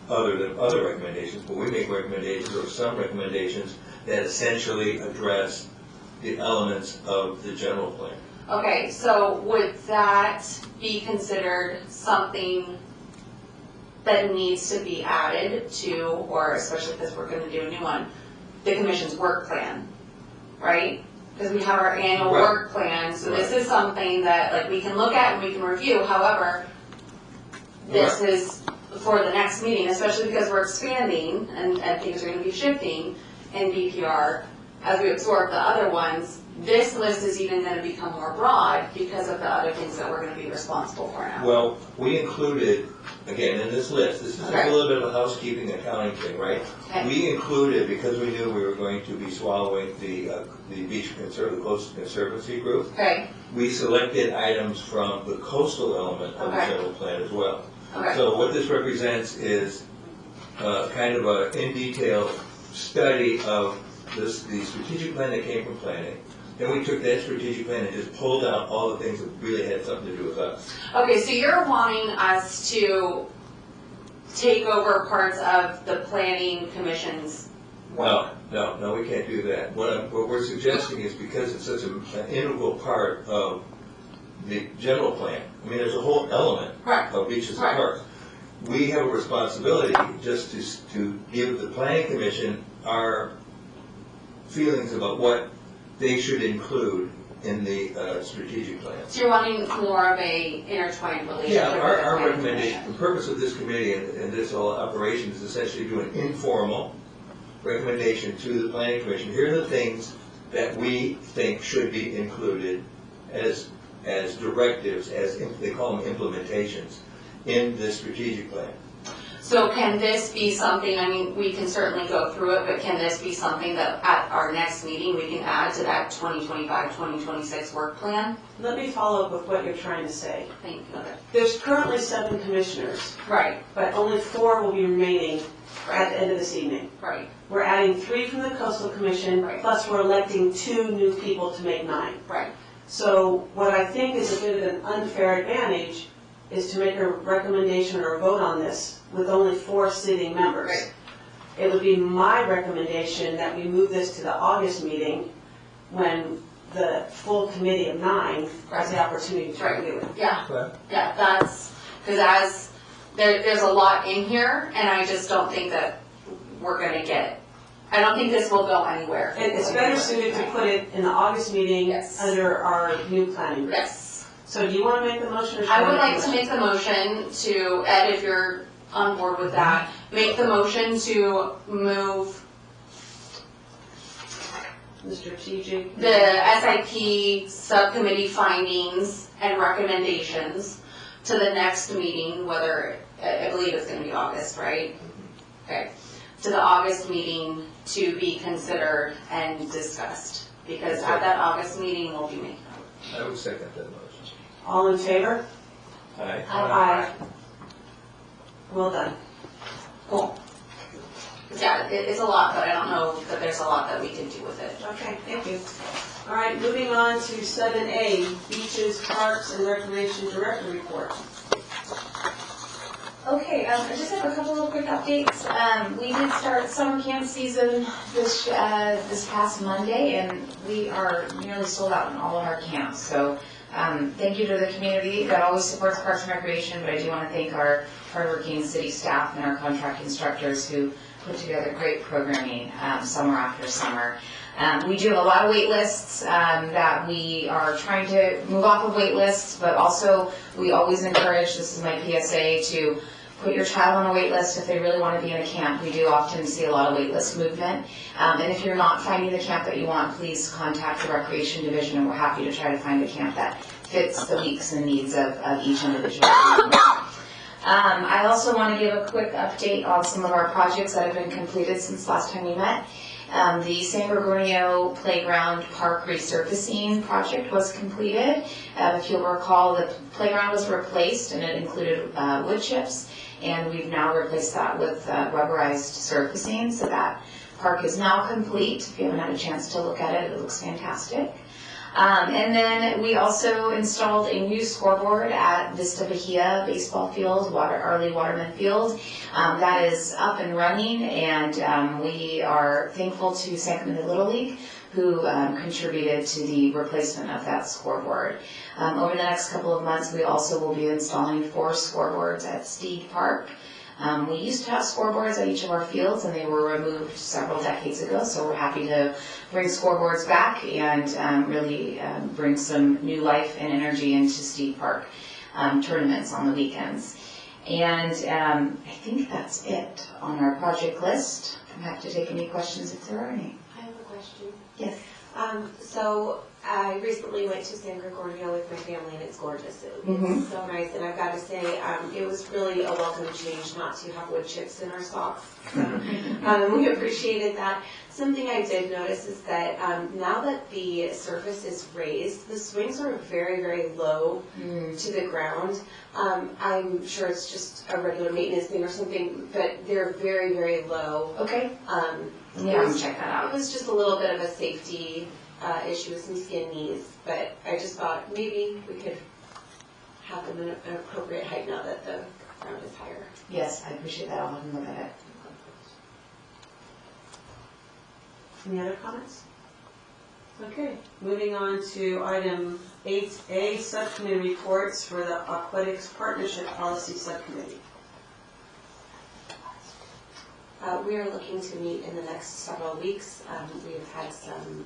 other than other recommendations, but we make recommendations or some recommendations that essentially address the elements of the general plan. Okay, so would that be considered something that needs to be added to, or especially because we're gonna do a new one, the commission's work plan, right? Because we have our annual Right. work plan, so this is something that, like, we can look at and we can review, however, this is for the next meeting, especially because we're expanding and things are gonna be shifting in DPR. as we absorb the other ones, this list is even gonna become more broad because of the other things that we're gonna be responsible for now. Well, we included, again, in this list, this is just Okay. a little bit of a housekeeping accounting thing, right? Okay. We included, because we knew we were going to be swallowing the the Coastal Conservancy group, Okay, we selected items from the coastal element of the Okay. general plan as well. okay, So what this represents is kind of a in detail study of the strategic plan that came from planning. Then we took that strategic plan and just pulled out all the things that really had something to do with us. okay, so you're wanting us to take over parts of the planning commission's work? No, we can't do that. What we're suggesting is because it's such an integral part of the general plan, I mean, there's a whole element Right. of beaches and Right. parks. We have a responsibility just to give the planning commission our feelings about what they should include in the strategic plan. So you're wanting more of a intertwined relationship Yeah, with the our planning recommendation, commission? the purpose of this committee and this whole operation is essentially do an informal recommendation to the planning commission. Here are the things that we think should be included as directives, they call them implementations, in this strategic plan. So can this be something, I mean, we can certainly go through it, but can this be something that at our next meeting, we can add to that 2025, 2026 work plan? Let me follow up with what you're trying to say. Thank you. There's currently 7 commissioners, Right, but only 4 will be remaining at the end of this evening. right, We're adding 3 from the coastal commission, Right. plus we're electing 2 new people to make 9. right. So what I think is a bit of an unfair advantage is to make a recommendation or a vote on this with only 4 sitting members. Right. It would be my recommendation that we move this to the August meeting when the full committee of 9 has the opportunity to review it. Yeah, Right. yeah, that's, because there's a lot in here, and I just don't think that we're gonna I don't think this will go anywhere. And it's better suited to put it in the August meeting Yes. under our new planning. Yes. So do you want to make the motion or should I would make like the to motion? make the motion to, Ed, if you're on board with that, make the motion to move The strategic. the SIP subcommittee findings and recommendations to the next meeting, whether, I believe it's gonna be August, right? Okay, to the August meeting to be considered and discussed, because at that August meeting, we'll be making. I would second that motion. All in favor? Aye. Aye. Well done. Cool. Yeah, it's a lot, but I don't know that there's a lot that we can do with it. Okay, thank you. All right, moving on to 7A, Beaches, Parks, and Recreation Director Report. Okay, I just have a couple of quick updates. We did start summer camp season this past Monday, and we are nearly sold out in all of our camps. So thank you to the community that always supports Parks and Recreation, but I do want to thank our hardworking city staff and our contract instructors who put together great programming summer after summer. We do have a lot of wait lists that we are trying to move off of wait lists, but also we always encourage, this is my PSA, to put your child on a wait list if they really want to be in a camp. We do often see a lot of wait list movement. And if you're not finding the camp that you want, please contact the Recreation Division, and we're happy to try to find a camp that fits the weeks and needs of each individual. I also want to give a quick update on some of our projects that have been completed since last time we met. The San Gorgonio Playground Park resurfacing project was completed. If you'll recall, the playground was replaced and it included wood chips, and we've now replaced that with rubberized surfacing, so that park is now complete. If you haven't had a chance to look at it, it looks fantastic. And then we also installed a new scoreboard at Vista Bahia Baseball Field, Arley Waterman Field. That is up and running, and we are thankful to San Clemente Little League, who contributed to the replacement of that scoreboard. Over the next couple of months, we also will be installing 4 scoreboards at Steed Park. We used to have scoreboards at each of our fields, and they were removed several decades ago, so we're happy to bring scoreboards back and really bring some new life and energy into Steed Park tournaments on the weekends. And I think that's it on our project list. I'm happy to take any questions if there are any. I have a question. Yes. So I recently went to San Gregorio with my family and it's gorgeous. It's so nice, and I've got to say, it was really a welcome change not to have wood chips in our socks. So, we appreciated that. Something I did notice is that now that the surface is raised, the swings are very, very low to the ground. I'm sure it's just a regular maintenance thing or something, but they're very, very low. Okay. Yeah, Let's check that out. It was just a little bit of a safety issue with some skin knees, but I just thought maybe we could have them in an appropriate height now that the ground is higher. Yes, I appreciate that. I'll have them look at it. Any other comments? Okay, moving on to item 8A, subcommittee reports for the Aquatics Partnership Policy Subcommittee. We are looking to meet in the next several weeks. We have had some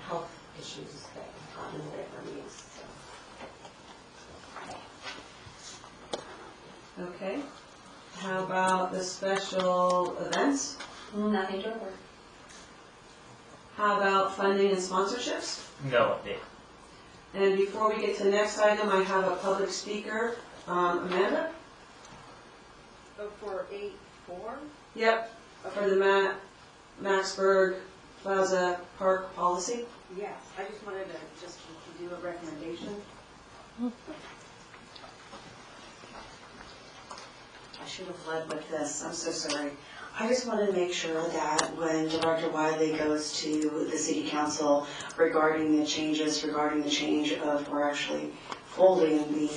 health issues that have gotten in the way of our meetings. Okay, how about the special events? Nothing to report. How about funding and sponsorships? No update. And before we get to the next item, I have a public speaker, Amanda? For 8-4? Yep, for the Maxburg Plaza Park policy. Yes, I just wanted to do a recommendation. I should have led with this, I'm so sorry. I just want to make sure that when Director Wiley goes to the City Council regarding the change of, or actually folding the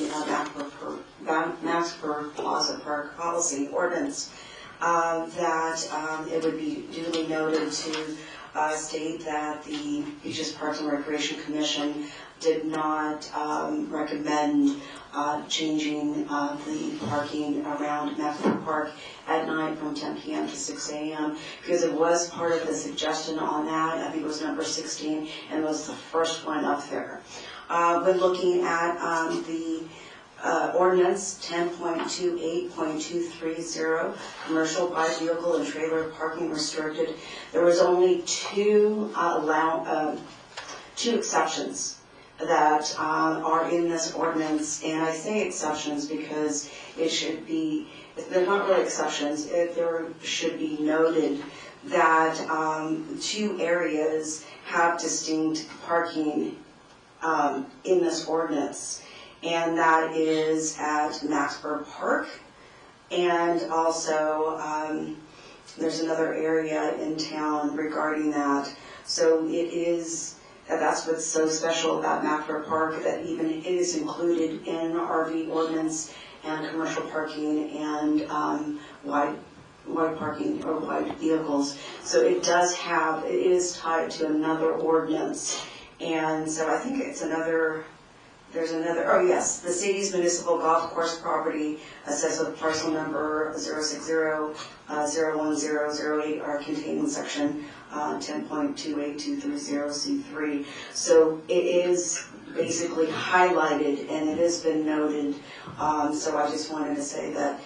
Maxburg Plaza Park policy ordinance, that it would be duly noted to state that the Beaches, Parks and Recreation Commission did not recommend changing the parking around Maxburg Park at night from 10 p.m. to 6 a.m. because it was part of the suggestion on that. I think it was number 16 and was the first one up there. When looking at the ordinance 10.28.230, commercial bike vehicle and trailer parking restricted, there was only two exceptions that are in this ordinance, and I say exceptions because it should be, they're not really exceptions, there should be noted that two areas have distinct parking in this ordinance, and that is at Maxburg Park, and also there's another area in town regarding that. So it is, that's what's so special about Maxburg Park, that even it is included in RV ordinance and commercial parking and wide parking or wide vehicles. So it does have, it is tied to another ordinance. And so I think it's another, there's another, oh yes, the city's municipal golf course property assessed with parcel number 060-01008 are contained in section 10.28230C3. So it is basically highlighted and it has been noted. So I just wanted to say that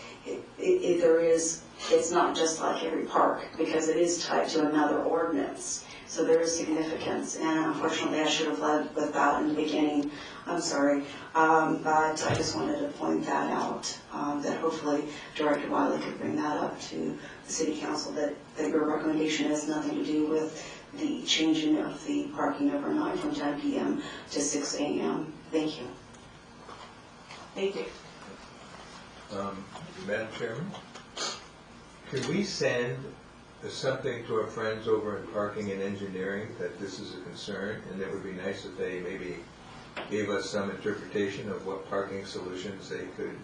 there is, it's not just like every park because it is tied to another ordinance. So there is significance, and unfortunately I should have led with that in the beginning. I'm sorry, but I just wanted to point that out, that hopefully Director Wiley could bring that up to the City Council, that your recommendation has nothing to do with the changing of the parking overnight from 10 p.m. to 6 a.m. Thank you. Thank you. Madam Chairman, could we send something to our friends over in parking and engineering that this is a concern, and it would be nice if they maybe gave us some interpretation of what parking solutions they could,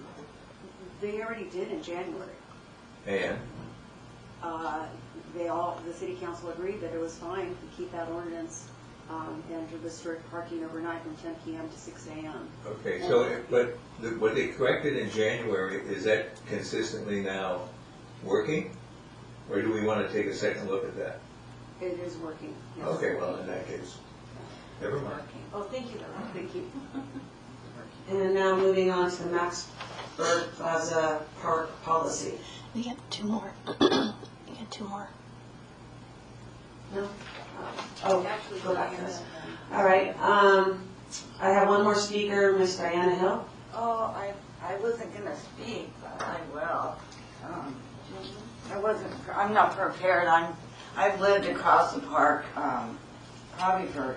They already did in January. and The City Council agreed that it was fine to keep that ordinance and to restrict parking overnight from 10 p.m. to 6 a.m. okay, so, but what they corrected in January, is that consistently now working? Or do we want to take a second look at that? It is working, yes. Okay, well, in that case, never mind. Oh, thank you, Laura. Thank you. And now moving on to the Maxburg Plaza Park policy. We get two more. We get two more. No? Oh, go back to this. All right, I have one more speaker, Miss Diana Hill. Oh, I wasn't gonna speak, but I will. I'm not prepared. I've lived across the park, probably for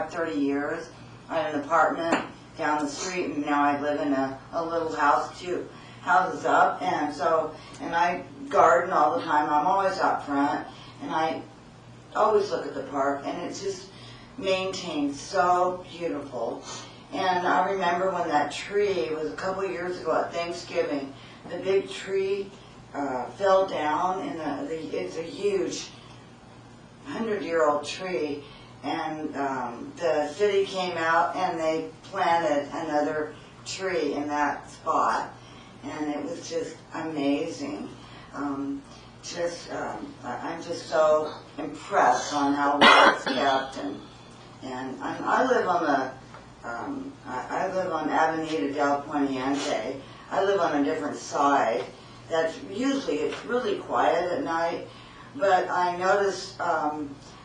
30 years. I had an apartment down the street, and now I live in a little house, 2 houses up, and I garden all the time. I'm always out front, and I always look at the park, and it's just maintained so beautiful. And I remember when that tree, it was a couple of years ago at Thanksgiving, the big tree fell down, and it's a huge 100-year-old tree, and the city came out and they planted another tree in that spot, and it was just amazing. I'm just so impressed on how well it's kept, and I live on Avenida del Poniente. I live on a different side. That's usually, it's really quiet at night, but I notice,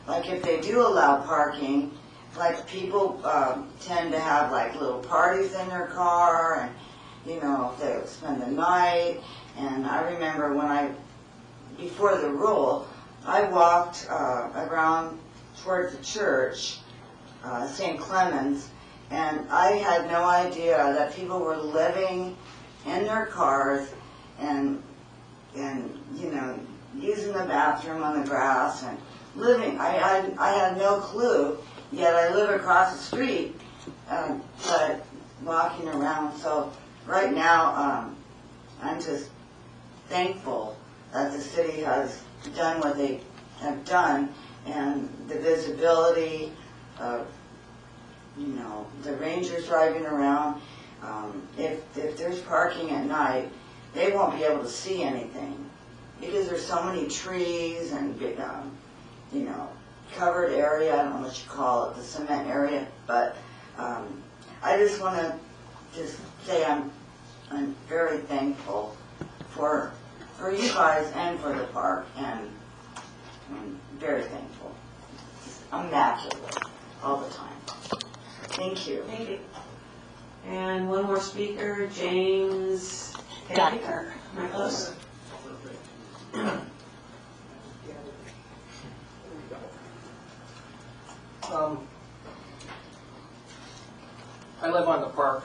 like if they do allow parking, like people tend to have like little parties in their car, and you know, they spend the night. And I remember before the rule, I walked around towards the church, St. Clemens, and I had no idea that people were living in their cars and you know, using the bathroom on the grass and living. I had no clue, yet I live across the street, but walking around. So right now, I'm just thankful that the city has done what they have done, and the visibility of, you know, the rangers driving around. If there's parking at night, they won't be able to see anything because there's so many trees and you know, covered area. I don't know what you call it, the cement area. But I just want to just say I'm very thankful for you guys and for the park, and I'm very thankful. It's immaculate all the time. Thank you. Thank you. And one more speaker, James Decker. Am I close? I live on the park,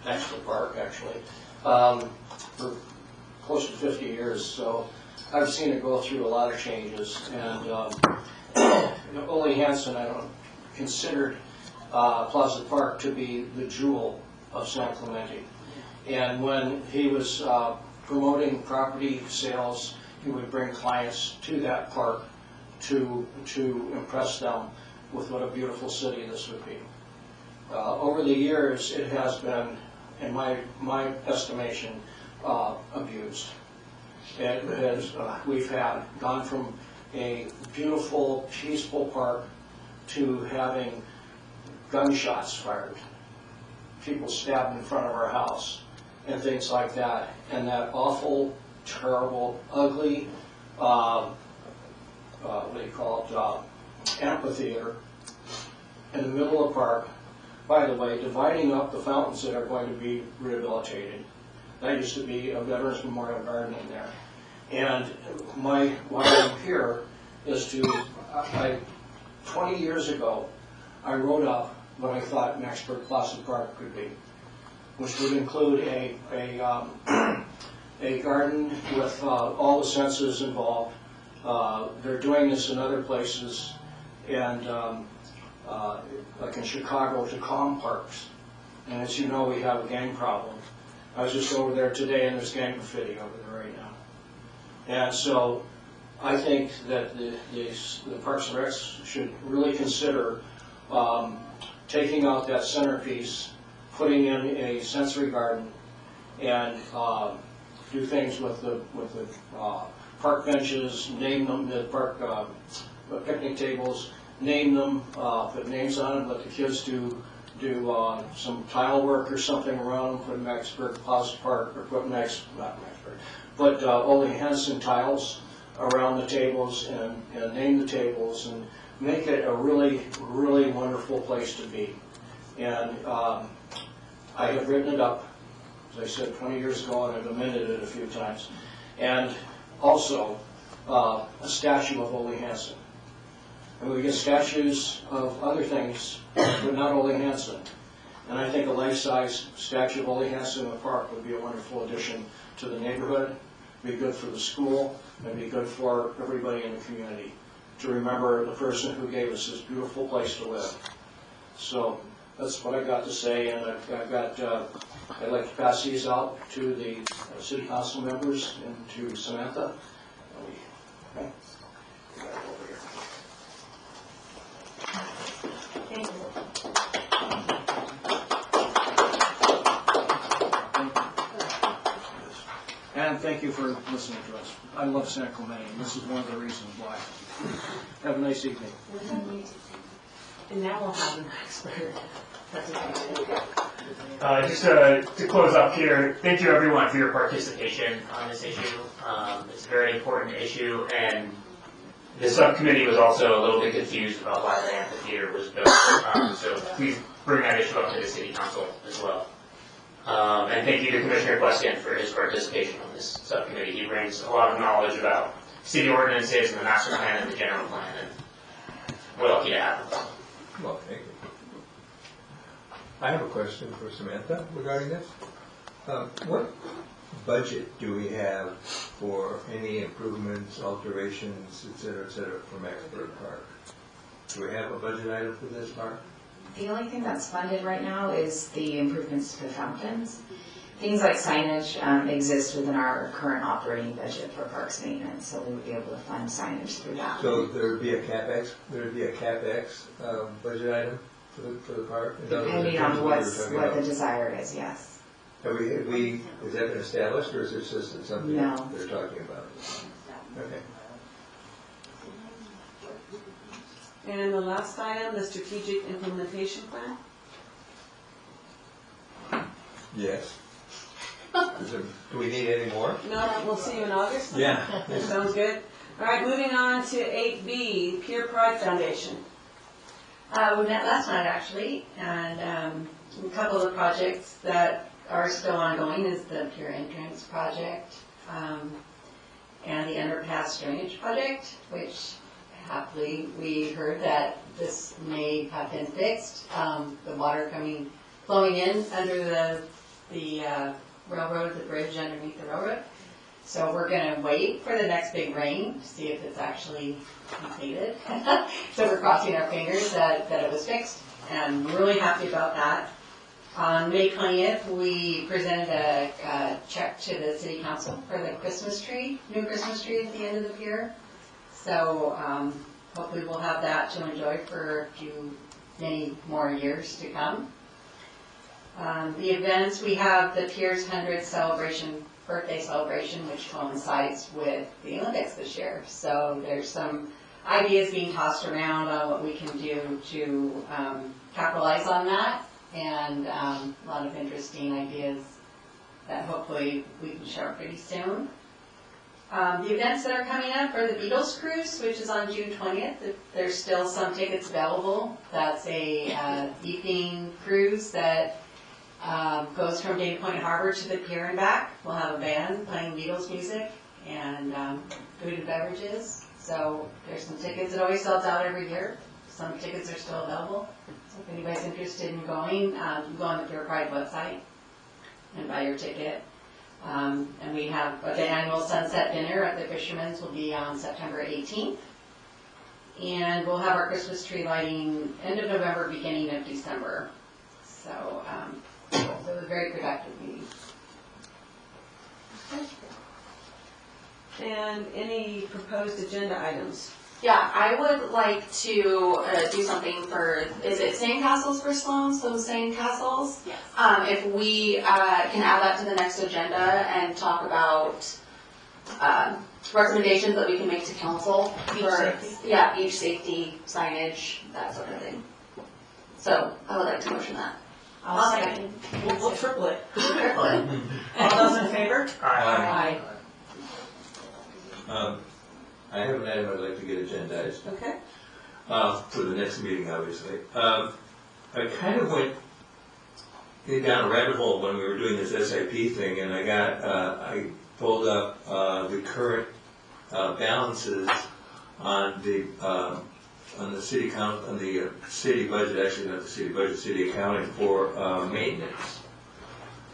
next to the park actually, for close to 50 years, so I've seen it go through a lot of changes. And Ole Hansen, I don't considered Plaza Park to be the jewel of San Clemente. And when he was promoting property sales, he would bring clients to that park to impress them with what a beautiful city this would be. Over the years, it has been, in my estimation, abused. It has, we've gone from a beautiful, peaceful park to having gunshots fired, people stabbed in front of our house, and things like that. And that awful, terrible, ugly, what do you call it, amphitheater in the middle of the park. By the way, dividing up the fountains that are going to be rehabilitated. That used to be a Veterans Memorial Garden in there. And why I'm here is 20 years ago, I wrote up what I thought Maxburg Plaza Park could be, which would include a garden with all the senses involved. They're doing this in other places, and like in Chicago, to calm parks. And as you know, we have a gang problem. I was just over there today, and there's gang graffiti over there right now. And so I think that the Parks and Recs should really consider taking out that centerpiece, putting in a sensory garden, and do things with the park benches, name them, the park picnic tables, name them, put names on them, let the kids do some tile work or something around them, put Maxburg Plaza Park, or put put Ole Hansen tiles around the tables and name the tables and make it a really, really wonderful place to be. And I have written it up, as I said, 20 years ago, and I've amended it a few times. And also, a statue of Ole Hansen. And we get statues of other things, but not Ole Hansen. And I think a life-size statue of Ole Hansen in the park would be a wonderful addition to the neighborhood, be good for the school, and be good for everybody in the community to remember the person who gave us this beautiful place to live. So that's what I got to say, and I'd like to pass these out to the city council members and to Samantha. Okay. Got it over here. Thank you. And thank you for listening to us. I love San Clemente, and this is one of the reasons why. Have a nice evening. And now we'll have an expert presentation. Just to close up here, thank you everyone for your participation on this issue. It's a very important issue, and the subcommittee was also a little bit confused about why the amphitheater was built. So please bring that issue up to the city council as well. And thank you to Commissioner Pleskin for his participation on this subcommittee. He brings a lot of knowledge about city ordinances and the master plan and the general plan, and we're lucky to have him. Well, thank you. I have a question for Samantha regarding this. What budget do we have for any improvements, alterations, et cetera, for Maxburg Park? Do we have a budget item for this park? The only thing that's funded right now is the improvements to the fountains. Things like signage exist within our current operating budget for parks maintenance, so we would be able to fund signage through that. So there would be a CapEx budget item for the park? Depending on what the desire is, yes. Has that been established, or is it just something No. they're talking about? Okay. And the last item, the strategic implementation plan. Yes. Do we need any more? No, we'll see you in August? Yeah. Sounds good. All right, moving on to 8B, Pure Pride Foundation. We met last night, actually, and a couple of the projects that are still ongoing is the Pure Entrance project and the underpass drainage project, which happily we heard that this may have been fixed. The water flowing in under the railroad, the bridge underneath the railroad. So we're going to wait for the next big rain to see if it's actually completed. So we're crossing our fingers that it was fixed, and I'm really happy about that. On May 20th, we presented a check to the city council for the Christmas tree, new Christmas tree at the end of the pier. So hopefully we'll have that to enjoy for many more years to come. The events, we have the Pier's 100th birthday celebration, which coincides with the Olympics this year. So there's some ideas being tossed around on what we can do to capitalize on that, and a lot of interesting ideas that hopefully we can share pretty soon. The events that are coming up are the Beatles Cruise, which is on June 20th. There's still some tickets available. That's a evening cruise that goes from Dana Point Harbor to the pier and back. We'll have a band playing Beatles music and food and beverages. So there's some tickets. It always sells out every year. Some tickets are still available. So if anybody's interested in going, you can go on the Pure Pride website and buy your ticket. And we have the annual sunset dinner at the Fisherman's will be on September 18th. And we'll have our Christmas tree lighting end of November, beginning of December. So it was a very productive meeting. And any proposed agenda items? Yeah, I would like to do something for, is it sandcastles for Sloan? So sandcastles? Yes. If we can add that to the next agenda and talk about recommendations that we can make to council for, beach safety, signage, that sort of thing. So I would like to motion that. I'll second. We'll triple it. All those in favor? Aye. I have an item I'd like to get agendized. Okay. For the next meeting, obviously. I kind of went down a rabbit hole when we were doing this SIP thing, and I pulled up the current balances on the city city budget, actually not the city budget, city accounting for maintenance.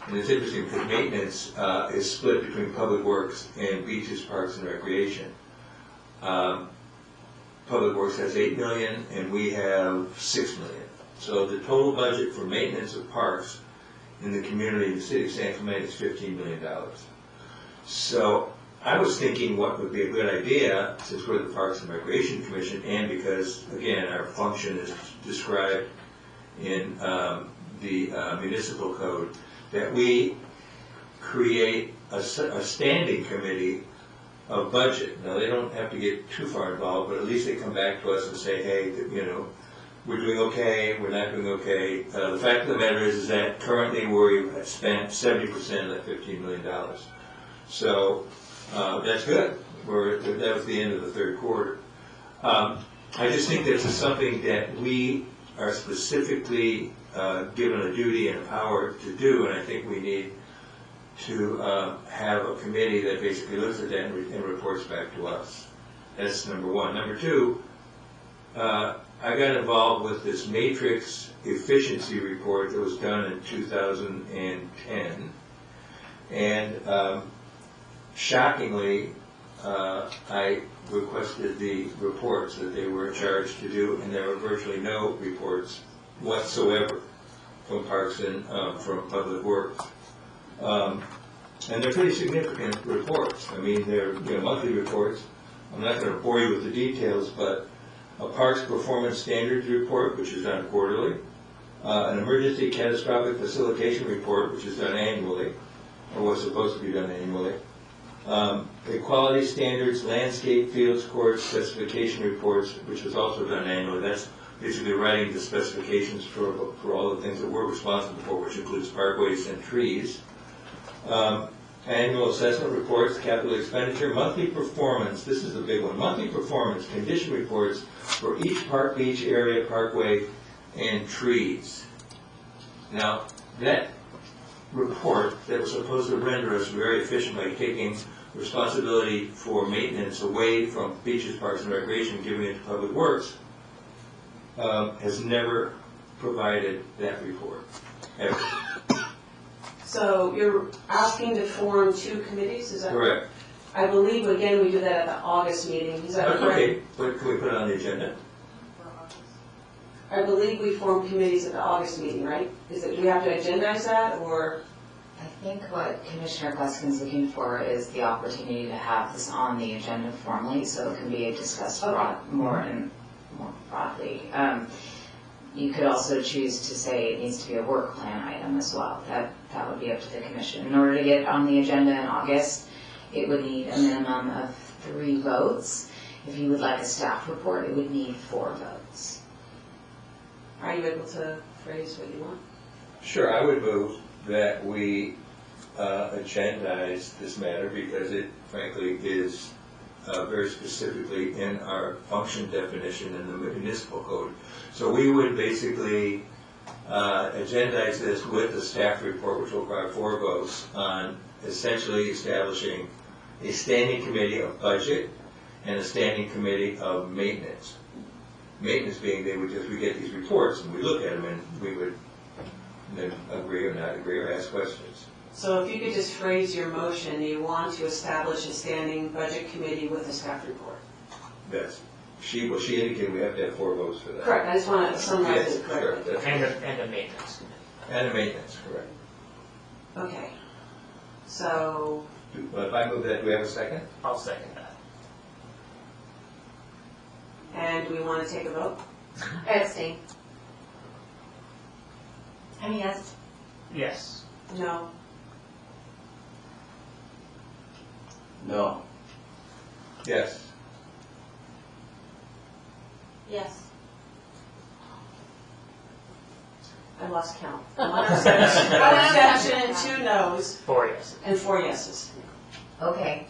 And it's interesting because maintenance is split between public works and beaches, parks, and recreation. Public Works has 8 million and we have 6 million. So the total budget for maintenance of parks in the community in the city of San Clemente is $15 million. So I was thinking what would be a good idea, since we're the Parks and Recreation Commission, and because, again, our function is described in the municipal code, that we create a standing committee of budget. Now, they don't have to get too far involved, but at least they come back to us and say, hey, we're doing okay, we're not doing okay. The fact of the matter is that currently we've spent 70% of that $15 million. So that's good. That was the end of the third quarter. I just think this is something that we are specifically given a duty and a power to do, and I think we need to have a committee that basically looks at that and reports back to us. That's number one. Number two, I got involved with this matrix efficiency report that was done in 2010, and shockingly, I requested the reports that they were charged to do, and there were virtually no reports whatsoever from Parks and from Public Works. And they're pretty significant reports. I mean, they're monthly reports. I'm not going to bore you with the details, but a Parks Performance Standards report, which is done quarterly, an Emergency Catastrophic Facilitation report, which is done annually, or was supposed to be done annually, the Quality Standards, Landscape, Fields, Courts, Specification reports, which was also done annually. That's basically writing the specifications for all the things that we're responsible for, which includes parkways and trees. Annual assessment reports, capital expenditure, monthly performance, this is the big one, monthly performance, condition reports for each park, beach, area, parkway, and trees. Now, that report that was supposed to render us very efficient by taking responsibility for maintenance away from beaches, parks, and recreation, giving it to Public Works, has never provided that report, ever. So you're asking to form two committees, is that Correct. I believe, again, we do that at the August meeting, is that correct? Okay, but can we put it on the agenda? I believe we form committees at the August meeting, right? Do we have to agendize that, or? I think what Commissioner Gluskin's looking for is the opportunity to have this on the agenda formally, so it can be discussed more broadly. You could also choose to say it needs to be a work plan item as well. That would be up to the commission. In order to get on the agenda in August, it would need a minimum of 3 votes. If you would like a staff report, it would need 4 votes. Are you able to phrase what you want? Sure, I would move that we agendize this matter because it frankly is very specifically in our function definition in the municipal code. So we would basically agendize this with a staff report, which will require 4 votes, on essentially establishing a standing committee of budget and a standing committee of maintenance. Maintenance being we get these reports and we look at them and we would then agree or not agree or ask questions. So if you could just phrase your motion, you want to establish a standing budget committee with a staff report. That's, she indicated we have to have 4 votes for that. Correct, I just want to summarize it correctly. Correct. And a maintenance committee. And a maintenance, correct. Okay, so, If I move that, do we have a second? I'll second that. and do we want to take a vote? Abstain. And yes. Yes. No. No. Yes. Yes. I lost count. 1 abstention and 2 noes. 4 yeses. And 4 yeses. Okay,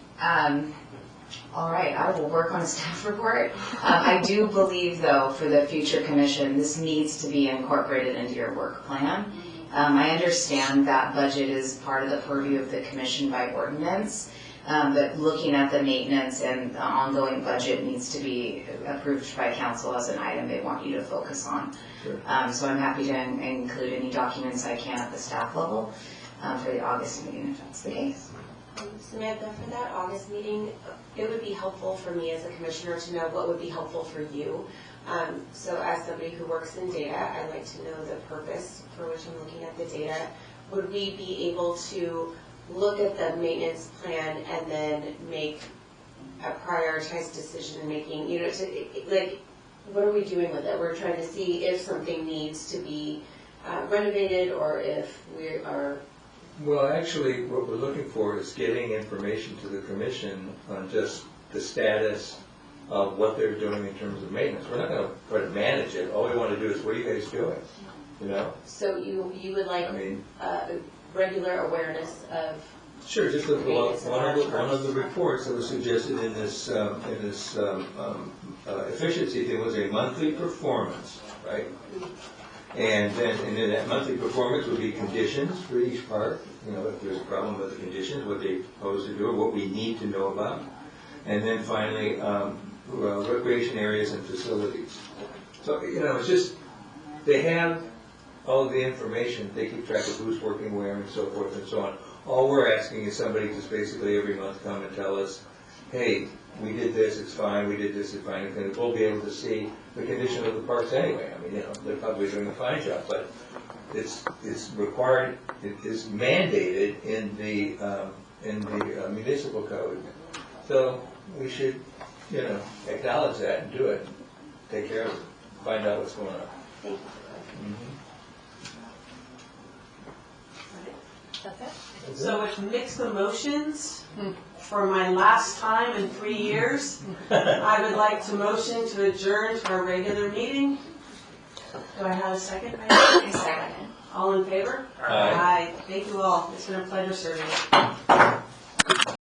All right, I will work on a staff report. I do believe, though, for the future commission, this needs to be incorporated into your work plan. I understand that budget is part of the purview of the commission by ordinance, but looking at the maintenance and the ongoing budget needs to be approved by council as an item they want you to focus on. Sure. So I'm happy to include any documents I can at the staff level for the August meeting, if that's the case. Samantha, for that August meeting, it would be helpful for me as a commissioner to know what would be helpful for you. So as somebody who works in data, I'd like to know the purpose for which I'm looking at the data. Would we be able to look at the maintenance plan and then make a prioritized decision making, you know, like, what are we doing with it? We're trying to see if something needs to be renovated or if we are. Well, actually, what we're looking for is getting information to the commission on just the status of what they're doing in terms of maintenance. We're not going to try to manage it. All we want to do is, what are you guys doing? You know? So you would like regular awareness of. Sure, just look at one of the reports that was suggested in this efficiency thing was a monthly performance, right? And then that monthly performance would be conditions for each park, you know, if there's a problem with the conditions, what they propose to do, or what we need to know about. And then finally, recreation areas and facilities. So, you know, it's just, they have all of the information, they keep track of who's working where and so forth and so on. All we're asking is somebody to just basically every month come and tell us, hey, we did this, it's fine, we did this, it's fine, and we'll be able to see the condition of the parks anyway. I mean, you know, they're probably doing a fine job, but it's required, it is mandated in the municipal code. So we should, you know, acknowledge that and do it, take care of it, find out what's going on. Thank you. That's it? So with mixed emotions, for my last time in 3 years, I would like to motion to adjourn to our regular meeting. Do I have a second? Second. All in favor? Aye. Thank you all. It's been a pleasure serving you.